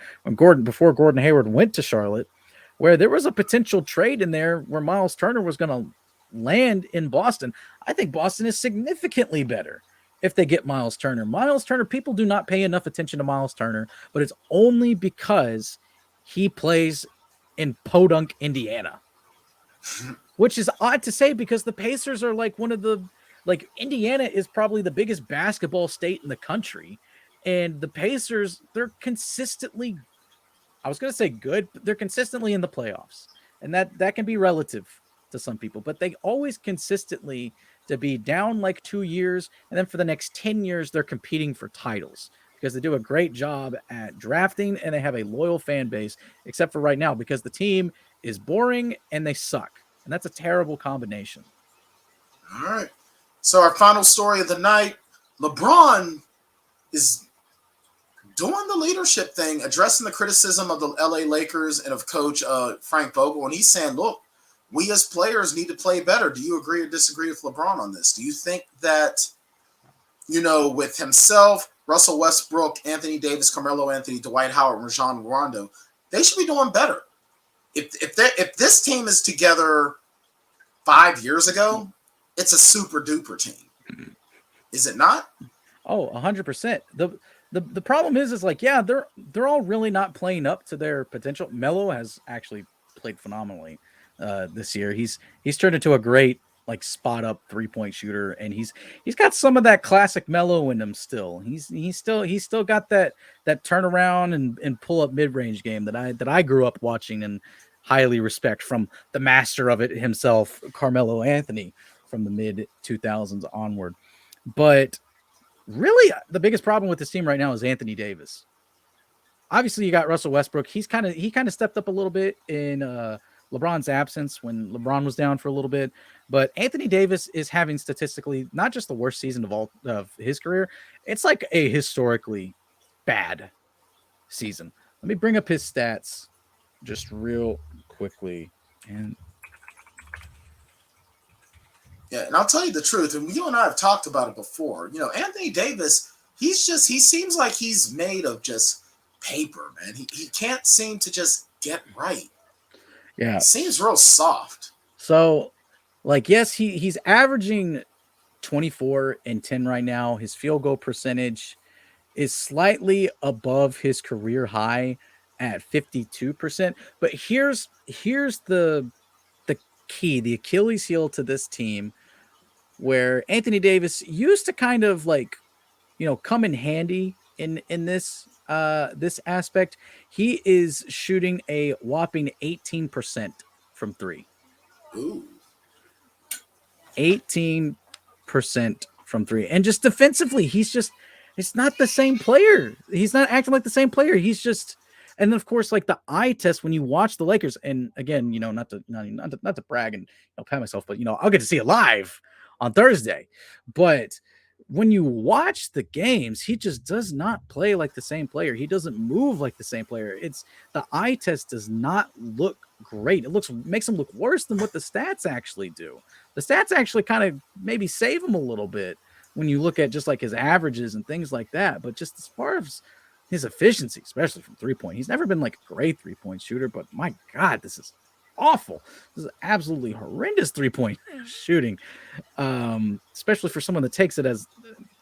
before Gordon Hayward went to Charlotte, where there was a potential trade in there where Miles Turner was going to land in Boston. I think Boston is significantly better if they get Miles Turner. Miles Turner, people do not pay enough attention to Miles Turner, but it's only because he plays in Podunk, Indiana, which is odd to say because the Pacers are like Indiana is probably the biggest basketball state in the country. And the Pacers, they're consistently, I was going to say good, but they're consistently in the playoffs. And that can be relative to some people, but they always consistently to be down like 2 years. And then for the next 10 years, they're competing for titles because they do a great job at drafting and they have a loyal fan base, except for right now, because the team is boring and they suck. And that's a terrible combination. All right. So our final story of the night, LeBron is doing the leadership thing, addressing the criticism of the LA Lakers and of coach Frank Vogel. And he's saying, look, we as players need to play better. Do you agree or disagree with LeBron on this? Do you think that, with himself, Russell Westbrook, Anthony Davis, Carmelo Anthony, Dwight Howard, Rajon Rondo, they should be doing better? If this team is together 5 years ago, it's a super duper team. Is it not? Oh, 100%. The problem is like, yeah, they're all really not playing up to their potential. Melo has actually played phenomenally this year. He's turned into a great like spot up 3-point shooter, and he's got some of that classic Melo in him still. He's still got that turnaround and pull up mid range game that I grew up watching and highly respect from the master of it himself, Carmelo Anthony, from the mid 2000s onward. But really, the biggest problem with this team right now is Anthony Davis. Obviously, you got Russell Westbrook. He kind of stepped up a little bit in LeBron's absence when LeBron was down for a little bit. But Anthony Davis is having statistically not just the worst season of his career. It's like a historically bad season. Let me bring up his stats just real quickly. And I'll tell you the truth, and you and I have talked about it before. Anthony Davis, he seems like he's made of just paper, man. He can't seem to just get right. Yeah. He seems real soft. So, yes, he's averaging 24 and 10 right now. His field goal percentage is slightly above his career high at 52%. But here's the key, the Achilles heel to this team, where Anthony Davis used to kind of come in handy in this aspect. He is shooting a whopping 18% from three. Ooh. 18% from three. And just defensively, it's not the same player. He's not acting like the same player. He's just, and of course, like the eye test when you watch the Lakers, and again, not to brag and pat myself, but I'll get to see it live on Thursday. But when you watch the games, he just does not play like the same player. He doesn't move like the same player. It's the eye test does not look great. It makes him look worse than what the stats actually do. The stats actually kind of maybe save him a little bit when you look at just like his averages and things like that. But just as far as his efficiency, especially from 3-point, he's never been like a great 3-point shooter, but my God, this is awful. This is absolutely horrendous 3-point shooting, especially for someone that takes it as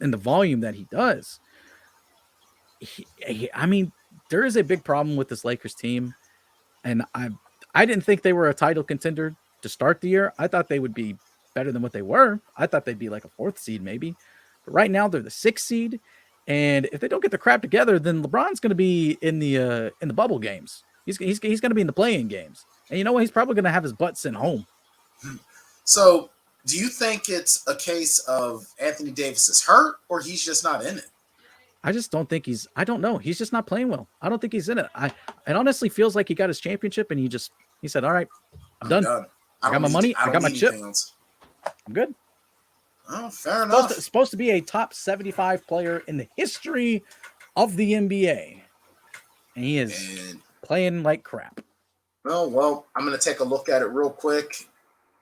in the volume that he does. I mean, there is a big problem with this Lakers team, and I didn't think they were a title contender to start the year. I thought they would be better than what they were. I thought they'd be like a 4th seed maybe, but right now they're the 6th seed, and if they don't get the crap together, then LeBron's going to be in the bubble games. He's going to be in the play-in games. And you know what? He's probably going to have his butt sent home. So do you think it's a case of Anthony Davis is hurt or he's just not in it? I just don't think I don't know. He's just not playing well. I don't think he's in it. It honestly feels like he got his championship and he just He said, "All right, I'm done. I got my money. I got my chip. I'm good." Oh, fair enough. Supposed to be a top 75 player in the history of the NBA, and he is playing like crap. Well, I'm going to take a look at it real quick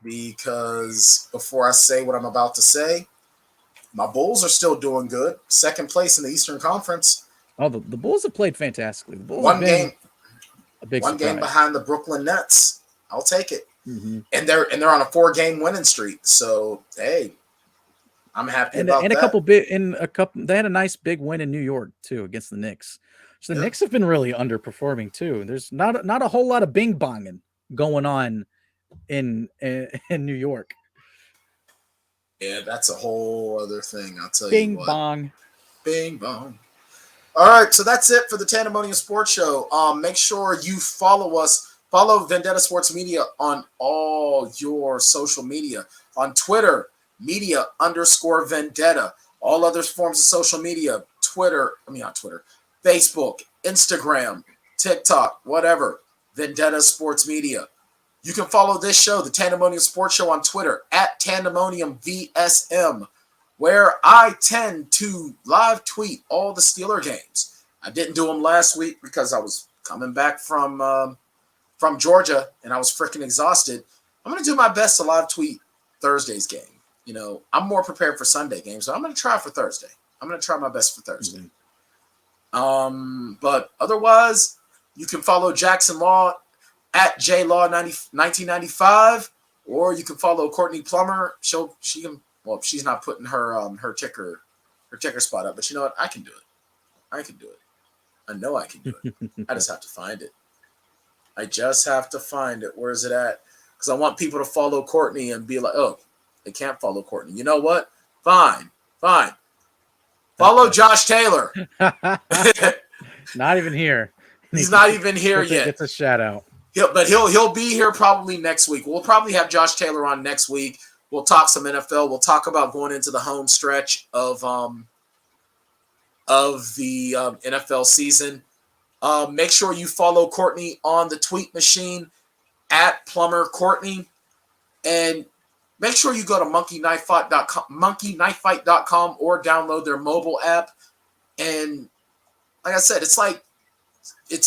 because before I say what I'm about to say, my Bulls are still doing good. Second place in the Eastern Conference. Oh, the Bulls have played fantastically. The Bulls one game behind the Brooklyn Nets. I'll take it. Mm-hmm. And they're on a 4-game winning streak. So hey, I'm happy about that. They had a nice big win in New York too against the Knicks. So the Knicks have been really underperforming too. There's not a whole lot of bing bonging going on in New York. Yeah, that's a whole other thing. I'll tell bing you what. Bong. Bing bong. All right, so that's it for the Tanndemonium Sports Show. Make sure you follow us. Follow Vendetta Sports Media on all your social media. On Twitter, media_Vendetta. All other forms of social media, Facebook, Instagram, TikTok, whatever. Vendetta Sports Media. You can follow this show, the Tanndemonium Sports Show, on Twitter at TanndemoniumVSM, where I tend to live tweet all the Steeler games. I didn't do them last week because I was coming back from Georgia and I was freaking exhausted. I'm going to do my best to live tweet Thursday's game. You know, I'm more prepared for Sunday games, so I'm going to try for Thursday. I'm going to try my best for Thursday. Mm-hmm. But otherwise, you can follow Jackson Law at JLaw1995, or you can follow Courtney Plummer. She's not putting her ticker spot up, but you know what? I can do it. I know I can do it. I just have to find it. Where is it at? Because I want people to follow Courtney and be like, oh, they can't follow Courtney. You know what? Fine. Follow Josh Taylor. Not even here. He's not even here yet. It's a shout out. He'll be here probably next week. We'll probably have Josh Taylor on next week. We'll talk some NFL. We'll talk about going into the home stretch of the NFL season. Make sure you follow Courtney on the tweet machine at Plumber Courtney, and make sure you go to monkeyknifefight.com or download their mobile app. And like I said, it's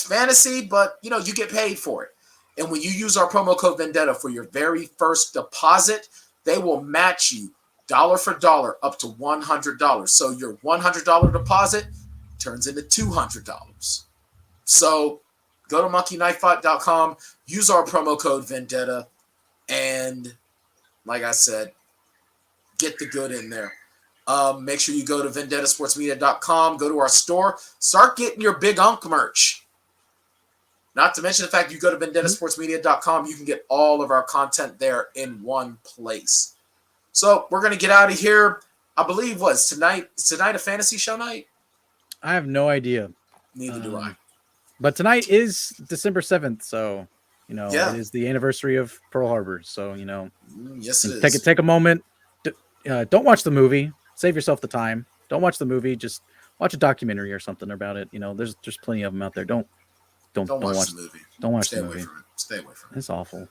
fantasy, but you know you get paid for it. And when you use our promo code Vendetta for your very first deposit, they will match you dollar for dollar up to $100. So your $100 deposit turns into $200. So go to monkeyknifefight.com, use our promo code Vendetta, and like I said, get the good in there. Make sure you go to vendettasportsmedia.com, go to our store, start getting your Big Unk merch. Not to mention the fact you go to vendettasportsmedia.com, you can get all of our content there in one place. So we're going to get out of here. I believe tonight a fantasy show night? I have no idea. Neither do I. But tonight is December 7th, so it is the anniversary of Pearl Harbor. So yes, it is. Take a moment. Don't watch the movie. Save yourself the time. Don't watch the movie. Just watch a documentary or something about it. There's plenty of them out there. Don't watch the movie. Don't watch the movie. Stay away from it. It's awful.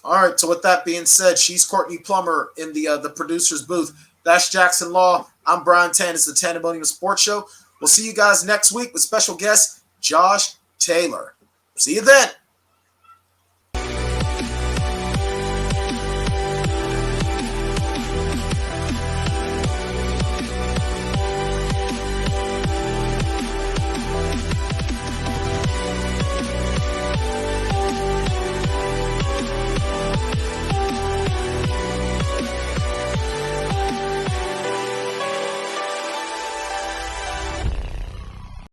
All right. So with that being said, she's Courtney Plummer in the producer's booth. That's Jackson Law. I'm Bryan Tann. It's the Tanndemonium Sports Show. We'll see you guys next week with special guest Josh Taylor. See you then.